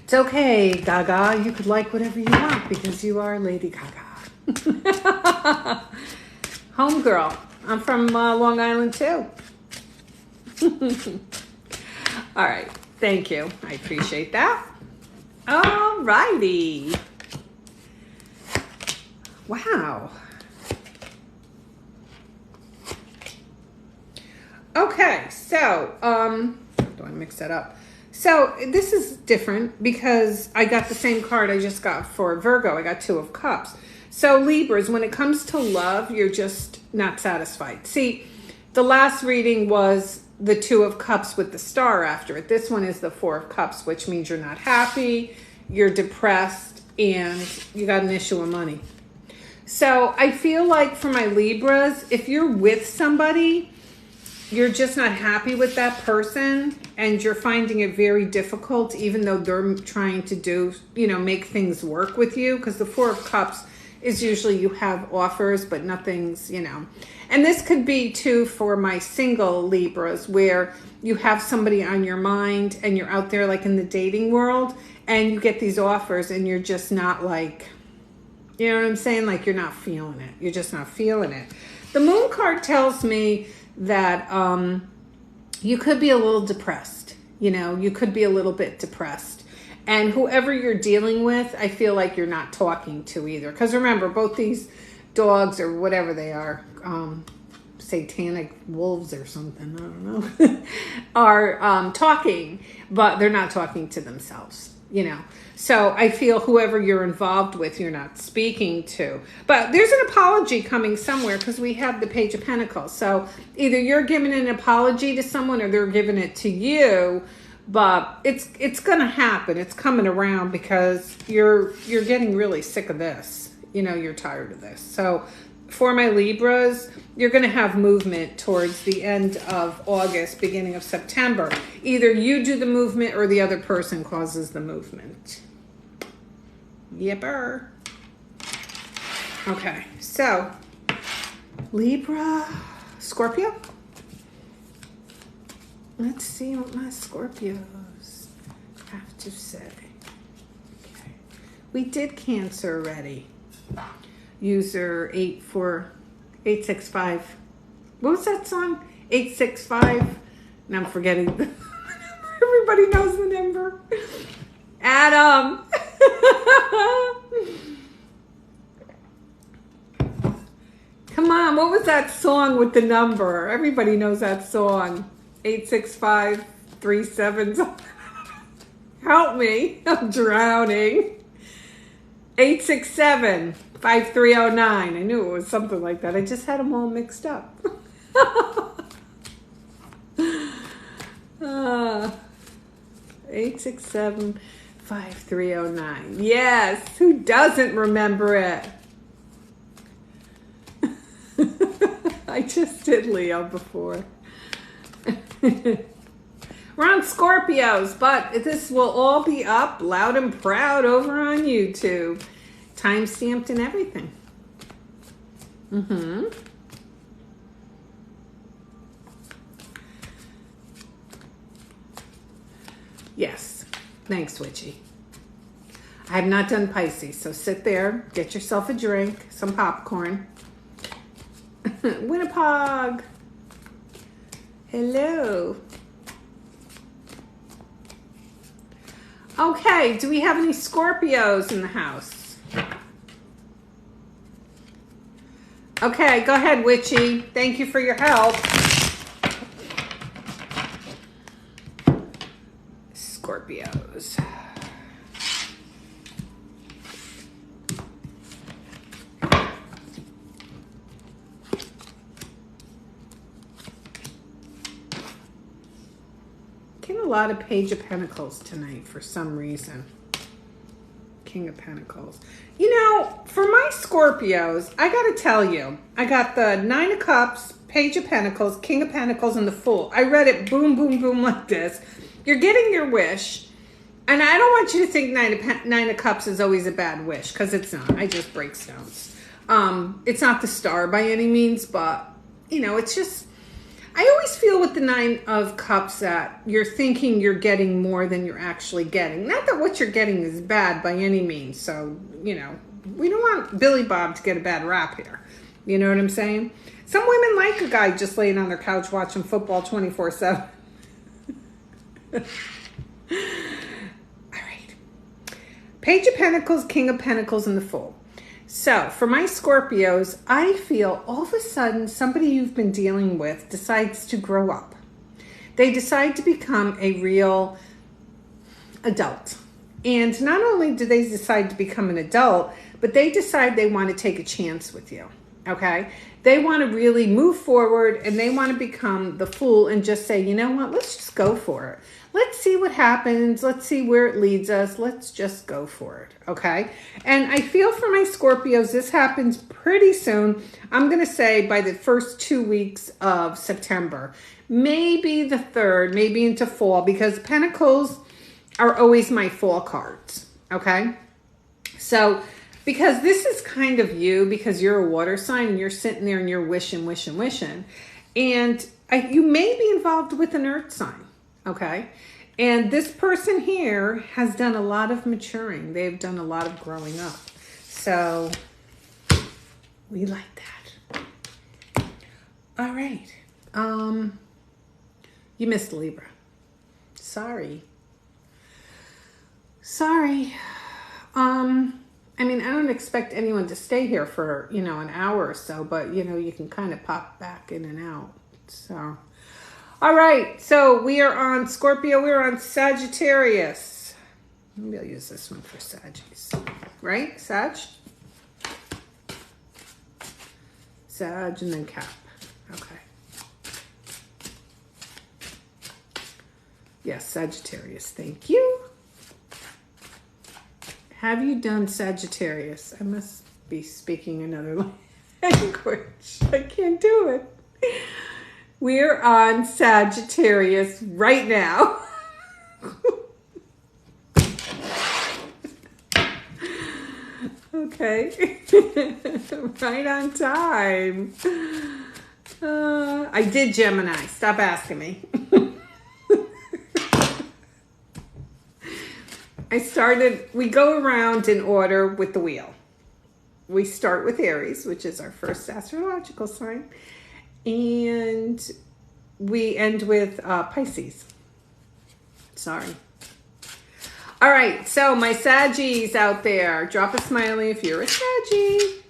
it's okay, Gaga. You could like whatever you want because you are Lady Gaga. Homegirl. I'm from Long Island too. All right. Thank you. I appreciate that. All righty. Wow. Okay. So, don't want to mix that up. So this is different because I got the same card I just got for Virgo. I got 2 of Cups. So Libras, when it comes to love, you're just not satisfied. See, the last reading was the 2 of Cups with the star after it. This one is the 4 of Cups, which means you're not happy, you're depressed, and you got an issue of money. So I feel like for my Libras, if you're with somebody, you're just not happy with that person and you're finding it very difficult, even though they're trying to do, you know, make things work with you. Because the 4 of Cups is usually you have offers, but nothing's, you know. And this could be too for my single Libras, where you have somebody on your mind and you're out there like in the dating world and you get these offers and you're just not like, you know what I'm saying? Like you're not feeling it. You're just not feeling it. The Moon card tells me that you could be a little depressed. You know, you could be a little bit depressed. And whoever you're dealing with, I feel like you're not talking to either. Because remember, both these dogs or whatever they are, satanic wolves or something, I don't know, are talking, but they're not talking to themselves, you know. So I feel whoever you're involved with, you're not speaking to. But there's an apology coming somewhere because we have the Page of Pentacles. So either you're giving an apology to someone or they're giving it to you. But it's going to happen. It's coming around because you're getting really sick of this. You know, you're tired of this. So for my Libras, you're going to have movement towards the end of August, beginning of September. Either you do the movement or the other person causes the movement. Yepper. Okay, so Libra, Scorpio. Let's see what my Scorpios have to say. Okay. We did Cancer already. User 865. What was that song? 865. And I'm forgetting. Everybody knows the number. Adam. Come on. What was that song with the number? Everybody knows that song. 86537. Help me. I'm drowning. 867-5309. I knew it was something like that. I just had them all mixed up. 867-5309. Yes. Who doesn't remember it? I just did Leo before. We're on Scorpios, but this will all be up loud and proud over on YouTube. Time stamped and everything. Yes. Thanks, Witchy. I have not done Pisces, so sit there, get yourself a drink, some popcorn. Winnipeg. Hello. Okay, do we have any Scorpios in the house? Okay, go ahead, Witchy. Thank you for your help. Scorpios. Getting a lot of Page of Pentacles tonight for some reason. King of Pentacles. You know, for my Scorpios, I gotta tell you, I got the Nine of Cups, Page of Pentacles, King of Pentacles, and the Fool. I read it boom, boom, boom like this. You're getting your wish. And I don't want you to think Nine of Cups is always a bad wish, because it's not. I just break stones. It's not the star by any means, but, you know, it's just... I always feel with the Nine of Cups that you're thinking you're getting more than you're actually getting. Not that what you're getting is bad by any means. So, you know, we don't want Billy Bob to get a bad rap here. You know what I'm saying? Some women like a guy just laying on their couch watching football 24/7. All right. Page of Pentacles, King of Pentacles, and the Fool. So, for my Scorpios, I feel all of a sudden somebody you've been dealing with decides to grow up. They decide to become a real adult. And not only do they decide to become an adult, but they decide they want to take a chance with you. Okay? They want to really move forward and they want to become the fool and just say, you know what, let's just go for it. Let's see what happens. Let's see where it leads us. Let's just go for it. Okay? And I feel for my Scorpios, this happens pretty soon. I'm going to say by the first 2 weeks of September. Maybe the 3rd, maybe into fall, because Pentacles are always my fall cards. Okay? So, because this is kind of you, because you're a water sign and you're sitting there and you're wishing, wishing, wishing. And you may be involved with an earth sign. Okay. And this person here has done a lot of maturing. They've done a lot of growing up. So we like that. All right. You missed Libra. Sorry. I mean, I don't expect anyone to stay here for, you know, an hour or so, but, you know, you can kind of pop back in and out. So... all right, so we are on Scorpio, we're on Sagittarius. Maybe I'll use this one for Saggies. Right, Sag? Sag and then Cap. Okay. Yes, Sagittarius, thank you. Have you done Sagittarius? I must be speaking another language. I can't do it. We're on Sagittarius right now. Okay. Right on time. I did Gemini. Stop asking me. We go around in order with the wheel. We start with Aries, which is our first astrological sign. And we end with Pisces. Sorry. All right, so my Saggies out there, drop a smiley if you're a Saggy.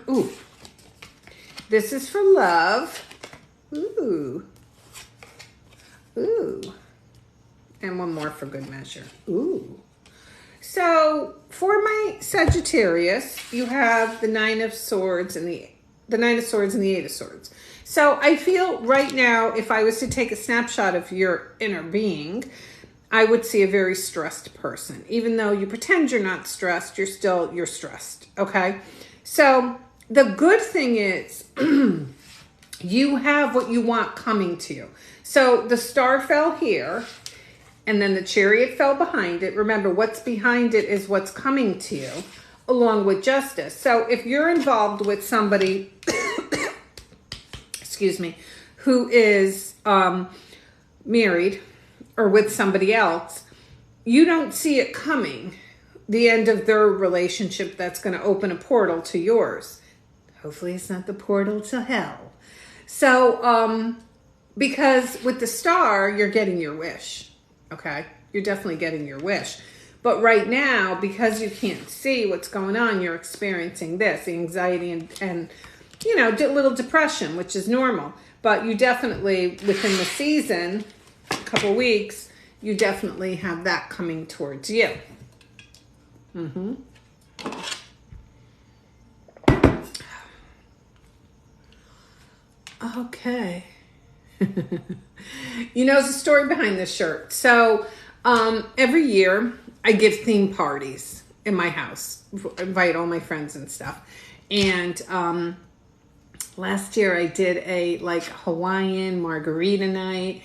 Ooh. This is for love. Ooh. Ooh. And one more for good measure. Ooh. So for my Sagittarius, you have the Nine of Swords and the Nine of Swords and the Eight of Swords. So I feel right now, if I was to take a snapshot of your inner being, I would see a very stressed person. Even though you pretend you're not stressed, you're stressed. Okay. So the good thing is you have what you want coming to you. So the star fell here and then the Chariot fell behind it. Remember, what's behind it is what's coming to you, along with Justice. So if you're involved with somebody, excuse me, who is married or with somebody else, you don't see it coming, the end of their relationship that's going to open a portal to yours. Hopefully it's not the portal to hell. So, because with the star, you're getting your wish. Okay. you're definitely getting your wish. But right now, because you can't see what's going on, you're experiencing this anxiety and you know, a little depression, which is normal. But you definitely, within the season, a couple weeks, you definitely have that coming towards you. Mm-hmm. Okay. You know, there's a story behind this shirt. So every year I give theme parties in my house, invite all my friends and stuff. And last year I did a like Hawaiian margarita night.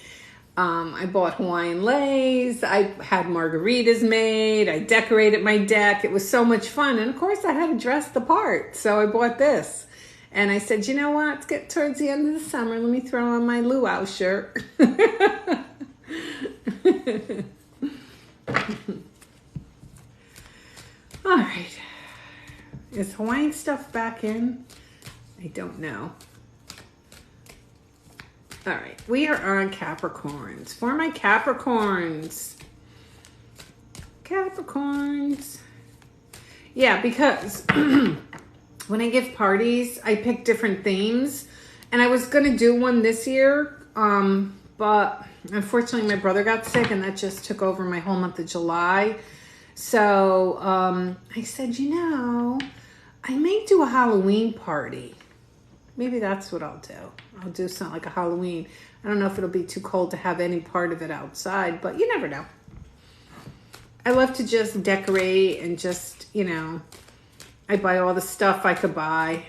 I bought Hawaiian leis. I had margaritas made. I decorated my deck. It was so much fun. And of course I had to dress the part. So I bought this. And I said, you know what? Let's get towards the end of the summer. Let me throw on my luau shirt. All right. Is Hawaiian stuff back in? I don't know. All right. We are on Capricorns. For my Capricorns. Capricorns. Yeah, because when I give parties, I pick different themes. And I was going to do one this year, but unfortunately my brother got sick and that just took over my whole month of July. So I said, you know, I may do a Halloween party. Maybe that's what I'll do. I'll do something like a Halloween. I don't know if it'll be too cold to have any part of it outside, but you never know. I love to just decorate and just, you know, I buy all the stuff I could buy.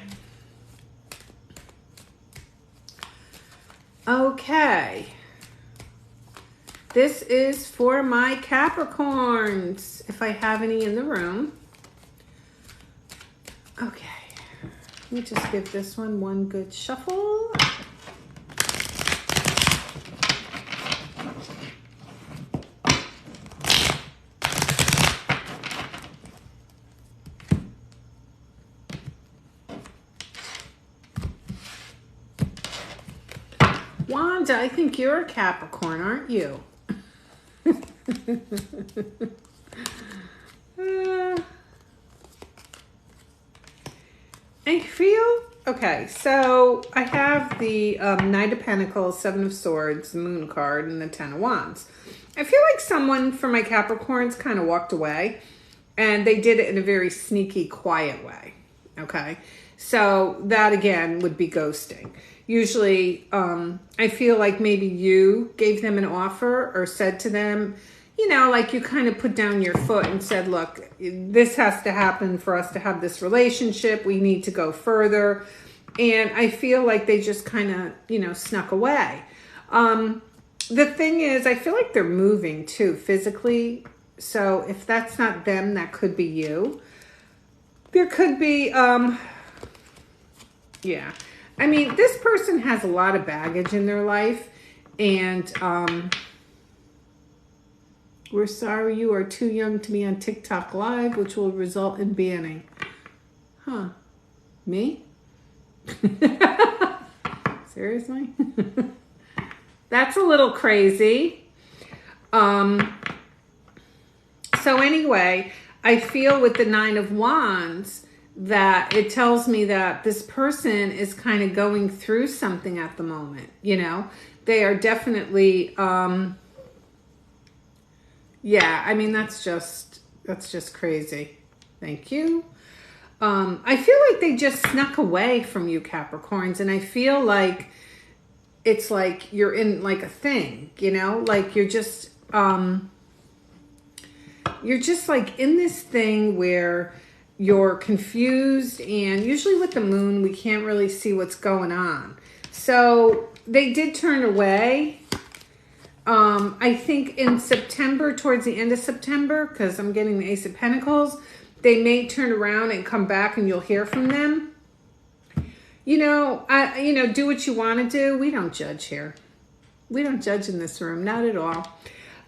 Okay. This is for my Capricorns, if I have any in the room. Okay. Let me just give this one good shuffle. Wanda, I think you're a Capricorn, aren't you? I feel, okay, so I have the Knight of Pentacles, Seven of Swords, the Moon card, and the Ten of Wands. I feel like someone from my Capricorns kind of walked away, and they did it in a very sneaky, quiet way, okay? So that, again, would be ghosting. Usually, I feel like maybe you gave them an offer or said to them, you know, like you kind of put down your foot and said, look, this has to happen for us to have this relationship. We need to go further. And I feel like they just kind of, you know, snuck away. The thing is, I feel like they're moving too physically. So if that's not them, that could be you. There could be, yeah. I mean, this person has a lot of baggage in their life. And, we're sorry you are too young to be on TikTok Live, which will result in banning. Huh. Me? Seriously? That's a little crazy. So anyway, I feel with the Nine of Wands that it tells me that this person is kind of going through something at the moment. You know, they are definitely... yeah, I mean, that's just crazy. Thank you. I feel like they just snuck away from you, Capricorns, and I feel like it's like you're in like a thing, you know, like you're just like in this thing where you're confused, and usually with the moon, we can't really see what's going on. So they did turn away. I think in September, towards the end of September, because I'm getting the Ace of Pentacles, they may turn around and come back and you'll hear from them. You know, do what you want to do. We don't judge here. We don't judge in this room, not at all.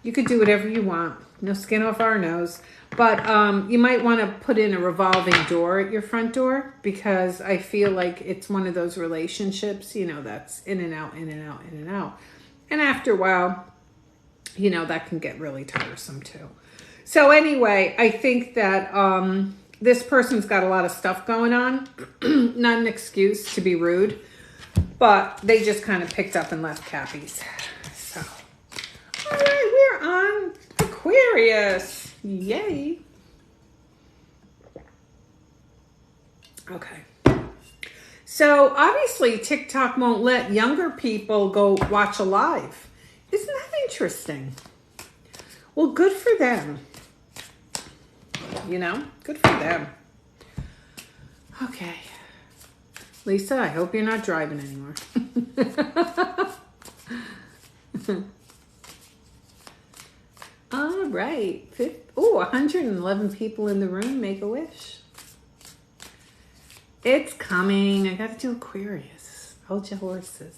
You could do whatever you want. No skin off our nose. But you might want to put in a revolving door at your front door, because I feel like it's one of those relationships, you know, that's in and out, in and out, in and out. And after a while, you know, that can get really tiresome too. So anyway, I think that this person's got a lot of stuff going on. Not an excuse to be rude, but they just kind of picked up and left Cappies. So, all right, we're on Aquarius. Yay. Okay. So obviously TikTok won't let younger people go watch a live. Isn't that interesting? Well, good for them. You know, good for them. Okay. Lisa, I hope you're not driving anymore. All right. 111 people in the room. Make a wish. It's coming. I got to do Aquarius. Hold your horses.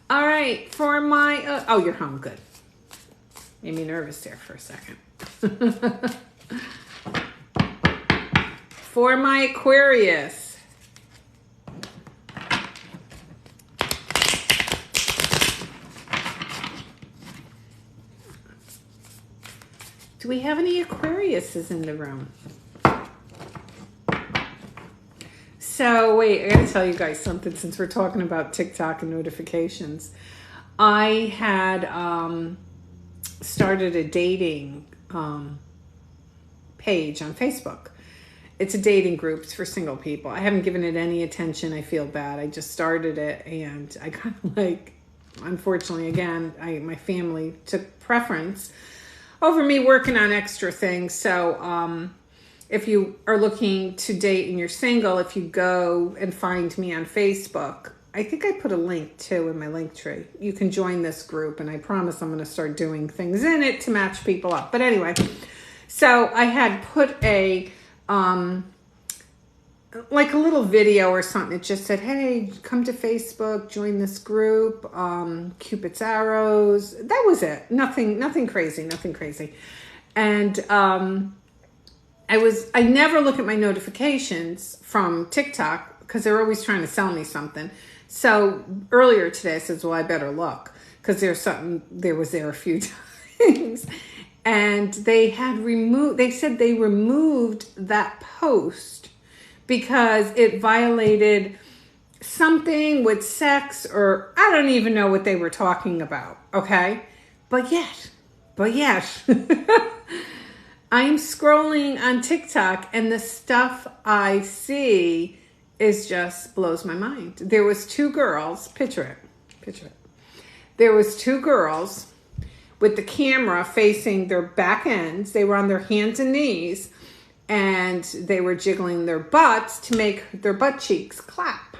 All right. For my... oh, you're home. Good. Made me nervous there for a second. For my Aquarius. Do we have any Aquariuses in the room? So, wait, I gotta tell you guys something since we're talking about TikTok and notifications. I had started a dating page on Facebook. It's a dating group. It's for single people. I haven't given it any attention. I feel bad. I just started it, and I kind of like, unfortunately, again, my family took preference over me working on extra things. So if you are looking to date and you're single, if you go and find me on Facebook, I think I put a link too in my link tree. You can join this group, and I promise I'm going to start doing things in it to match people up. But anyway, so I had put a like a little video or something. It just said, hey, come to Facebook, join this group, Cupid's arrows. That was it. Nothing crazy. And I never look at my notifications from TikTok because they're always trying to sell me something. So earlier today I said, well, I better look because there's something, was there a few times. And they said they removed that post because it violated something with sex, or I don't even know what they were talking about. Okay. But yet, I'm scrolling on TikTok and the stuff I see is just blows my mind. There was two girls, picture it. There was two girls with the camera facing their back ends. They were on their hands and knees, and they were jiggling their butts to make their butt cheeks clap.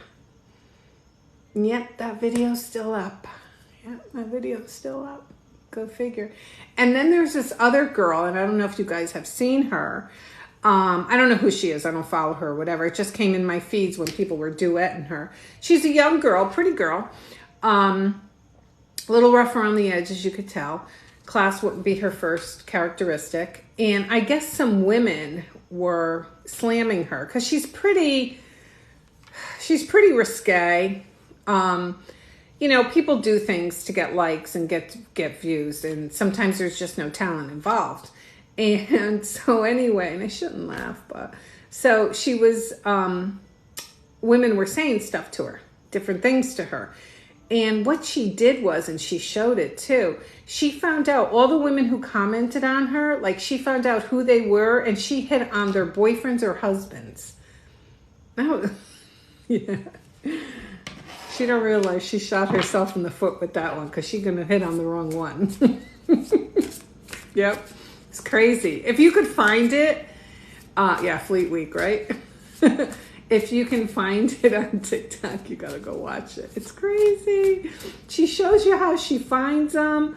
And yep, that video's still up. Go figure. And then there's this other girl, and I don't know if you guys have seen her. I don't know who she is. I don't follow her or whatever. It just came in my feeds when people were duetting her. She's a young girl, pretty girl. A little rough around the edge, as you could tell. Class wouldn't be her first characteristic. And I guess some women were slamming her because she's pretty risque. You know, people do things to get likes and get views, and sometimes there's just no talent involved. And so anyway, and I shouldn't laugh, but so she was, women were saying stuff to her, different things to her. And what she did was, and she showed it too, she found out all the women who commented on her, like she found out who they were, and she hit on their boyfriends or husbands. Oh, yeah. She don't realize she shot herself in the foot with that one because she's going to hit on the wrong one. Yep. It's crazy. If you could find it, yeah, Fleet Week, right? If you can find it on TikTok, you got to go watch it. It's crazy. She shows you how she finds them.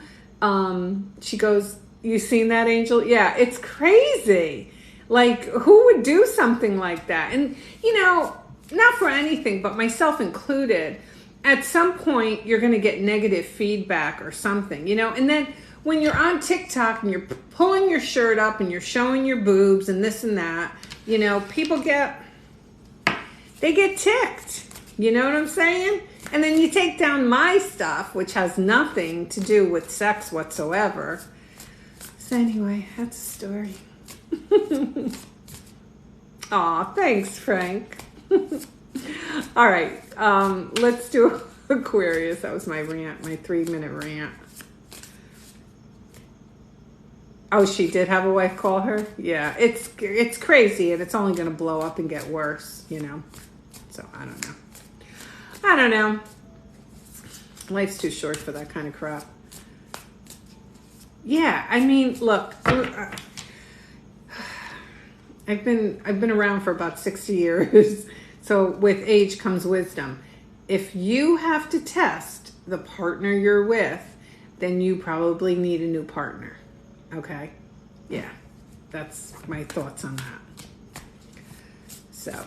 She goes, you seen that, Angel? Yeah, it's crazy. Like, who would do something like that? And, you know, not for anything, but myself included, at some point you're going to get negative feedback or something, you know? And then when you're on TikTok and you're pulling your shirt up and you're showing your boobs and this and that, you know, people get ticked. You know what I'm saying? And then you take down my stuff, which has nothing to do with sex whatsoever. So anyway, that's the story. Aw, thanks, Frank. All right, let's do Aquarius. That was my rant, my 3-minute rant. Oh, she did have a wife call her? Yeah, it's crazy, and it's only going to blow up and get worse, you know? So, I don't know. I don't know. Life's too short for that kind of crap. Yeah, I mean, look, I've been around for about 60 years. So with age comes wisdom. If you have to test the partner you're with, then you probably need a new partner. Okay? Yeah. That's my thoughts on that. So,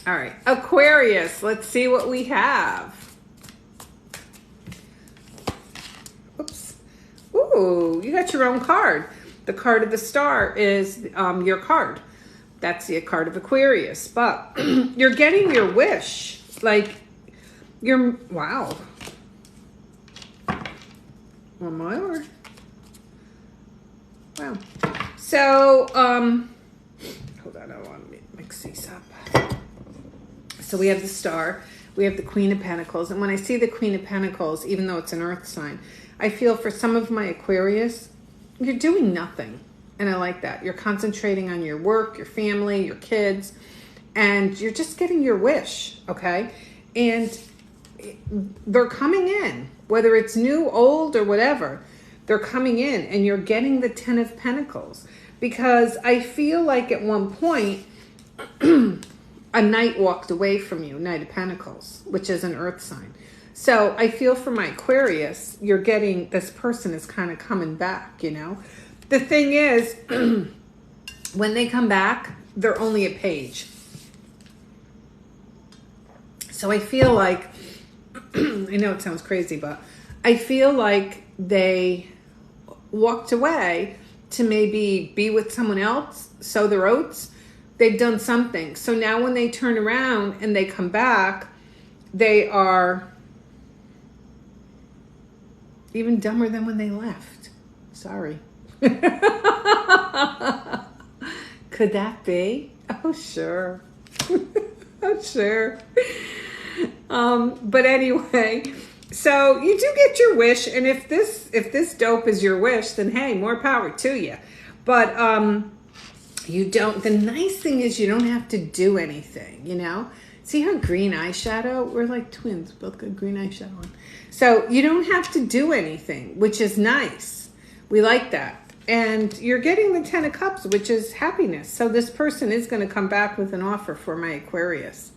all right. Aquarius, let's see what we have. Oops. Ooh, you got your own card. The card of the star is your card. That's the card of Aquarius. But you're getting your wish. Like, wow. One more. Wow. So, hold on, I want to mix these up. So we have the star. We have the Queen of Pentacles. And when I see the Queen of Pentacles, even though it's an earth sign, I feel for some of my Aquarius, you're doing nothing. And I like that. You're concentrating on your work, your family, your kids, and you're just getting your wish, okay? And they're coming in, whether it's new, old, or whatever. They're coming in, and you're getting the 10 of Pentacles. Because I feel like at one point, a knight walked away from you, Knight of Pentacles, which is an earth sign. So I feel for my Aquarius, you're getting, this person is kind of coming back, you know? The thing is, when they come back, they're only a page. So I feel like, I know it sounds crazy, but I feel like they walked away to maybe be with someone else, sow their oats. They've done something. So now when they turn around and they come back, they are even dumber than when they left. Sorry. Could that be? Oh, sure. Oh, sure. But anyway, so you do get your wish, and if this dope is your wish, then hey, more power to you. But you don't. The nice thing is you don't have to do anything. You know. See her green eyeshadow? We're like twins, both got green eyeshadow on. So you don't have to do anything, which is nice. We like that. And you're getting the 10 of Cups, which is happiness. So this person is going to come back with an offer for my Aquarius.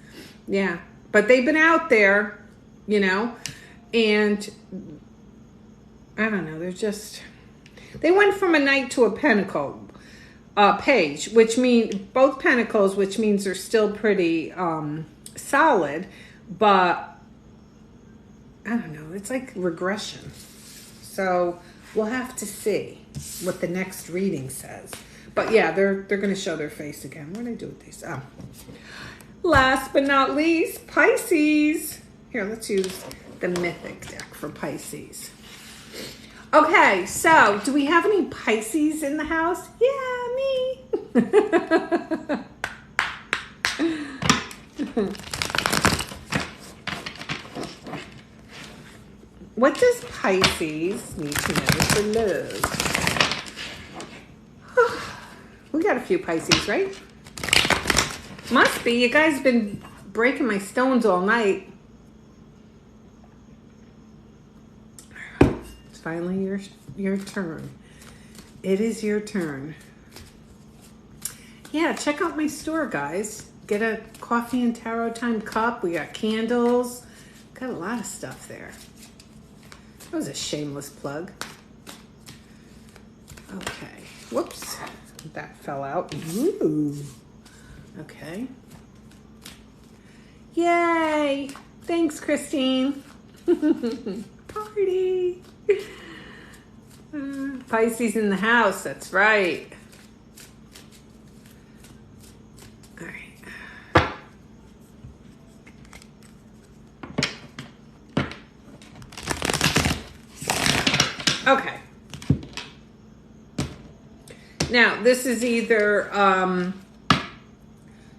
Yeah. But they've been out there, you know, and I don't know. They went from a Knight to a Pentacle page, which means both Pentacles, which means they're still pretty solid. But I don't know. It's like regression. So we'll have to see what the next reading says. But yeah, they're going to show their face again. What did I do with these? Oh. Last but not least, Pisces. Here, let's use the Mythic deck for Pisces. Okay, so do we have any Pisces in the house? Yeah, me. What does Pisces need to know for love? We got a few Pisces, right? Must be. You guys have been breaking my stones all night. It's finally your turn. It is your turn. Yeah, check out my store, guys. Get a coffee and tarot time cup. We got candles. Got a lot of stuff there. That was a shameless plug. Okay. Whoops. That fell out. Ooh. Okay. Yay! Thanks, Christine. Party. Pisces in the house. That's right. All right. Okay. Now, this is either,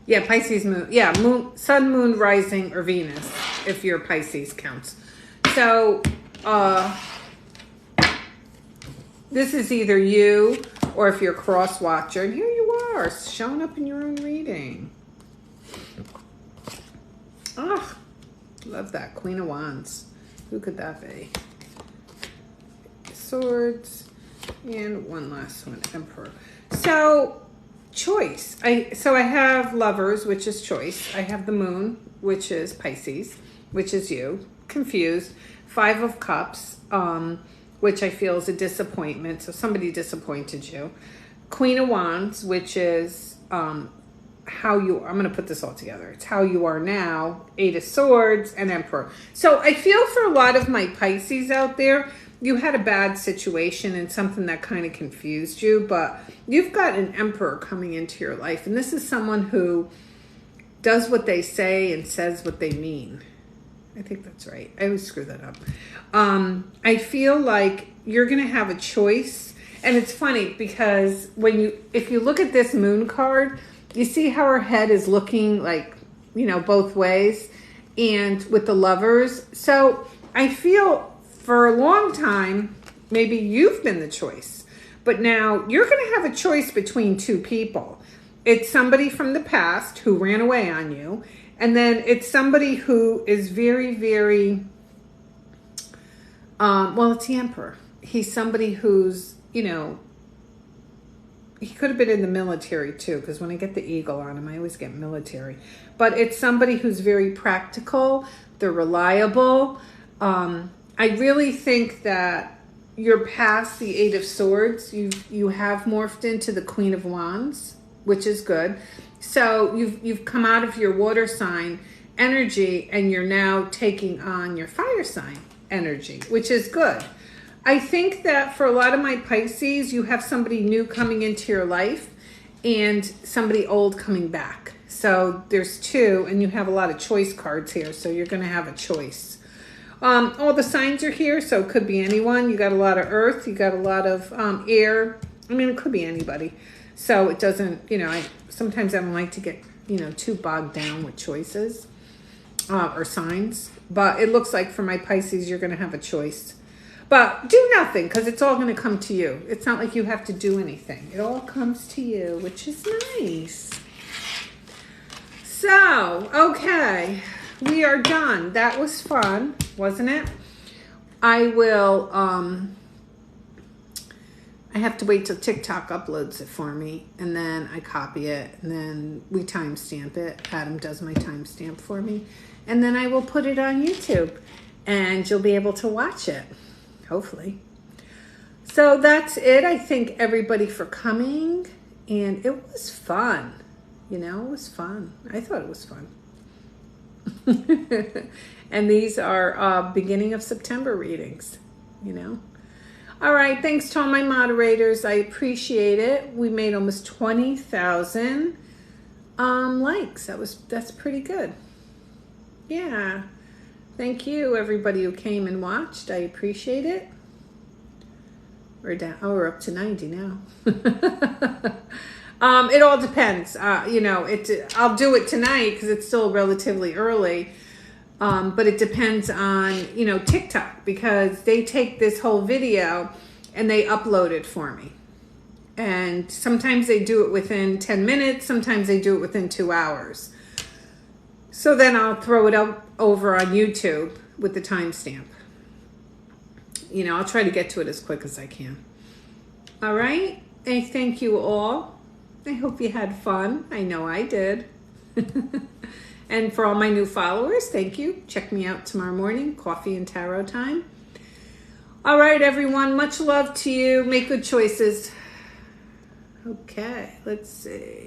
Pisces moon. Yeah, moon, sun, moon, rising, or Venus, if your Pisces counts. So, this is either you or if you're a cross watcher. And here you are, showing up in your own reading. Oh, love that. Queen of Wands. Who could that be? Swords. And one last one, Emperor. So, choice. I have Lovers, which is choice. I have the Moon, which is Pisces, which is you. Confused. Five of Cups, which I feel is a disappointment. So somebody disappointed you. Queen of Wands, which is how you, I'm going to put this all together. It's how you are now. Eight of Swords and Emperor. So I feel for a lot of my Pisces out there, you had a bad situation and something that kind of confused you, but you've got an Emperor coming into your life. And this is someone who does what they say and says what they mean. I think that's right. I always screw that up. I feel like you're going to have a choice. And it's funny because if you look at this Moon card, you see how her head is looking like, both ways, and with the Lovers. So I feel for a long time, maybe you've been the choice, but now you're going to have a choice between two people. It's somebody from the past who ran away on you, and then it's somebody who is very, very, it's the Emperor. He's somebody who's, he could have been in the military too, because when I get the eagle on him, I always get military. But it's somebody who's very practical. They're reliable. I really think that you're past the Eight of Swords. You have morphed into the Queen of Wands, which is good. So you've come out of your water sign energy and you're now taking on your fire sign energy, which is good. I think that for a lot of my Pisces, you have somebody new coming into your life and somebody old coming back. So there's two, and you have a lot of choice cards here, so you're going to have a choice. All the signs are here, so it could be anyone. You got a lot of earth, you got a lot of air. I mean, it could be anybody. So it doesn't, sometimes I don't like to get, too bogged down with choices or signs. But it looks like for my Pisces, you're going to have a choice. But do nothing, because it's all going to come to you. It's not like you have to do anything. It all comes to you, which is nice. So, okay. We are done. That was fun, wasn't it? I will, I have to wait till TikTok uploads it for me, and then I copy it, and then we timestamp it. Adam does my timestamp for me, and then I will put it on YouTube, and you'll be able to watch it, hopefully. So that's it. I thank everybody for coming, and it was fun. It was fun. I thought it was fun. And these are beginning of September readings, All right, thanks to all my moderators. I appreciate it. We made almost 20,000 likes. That's pretty good. Yeah. Thank you, everybody who came and watched. I appreciate it. We're up to 90 now. It all depends. I'll do it tonight because it's still relatively early. But it depends on, TikTok, because they take this whole video and they upload it for me. And sometimes they do it within 10 minutes. Sometimes they do it within 2 hours. So then I'll throw it up over on YouTube with the timestamp. I'll try to get to it as quick as I can. All right. I thank you all. I hope you had fun. I know I did. And for all my new followers, thank you. Check me out tomorrow morning, coffee and tarot time. All right, everyone. Much love to you. Make good choices. Okay, let's see.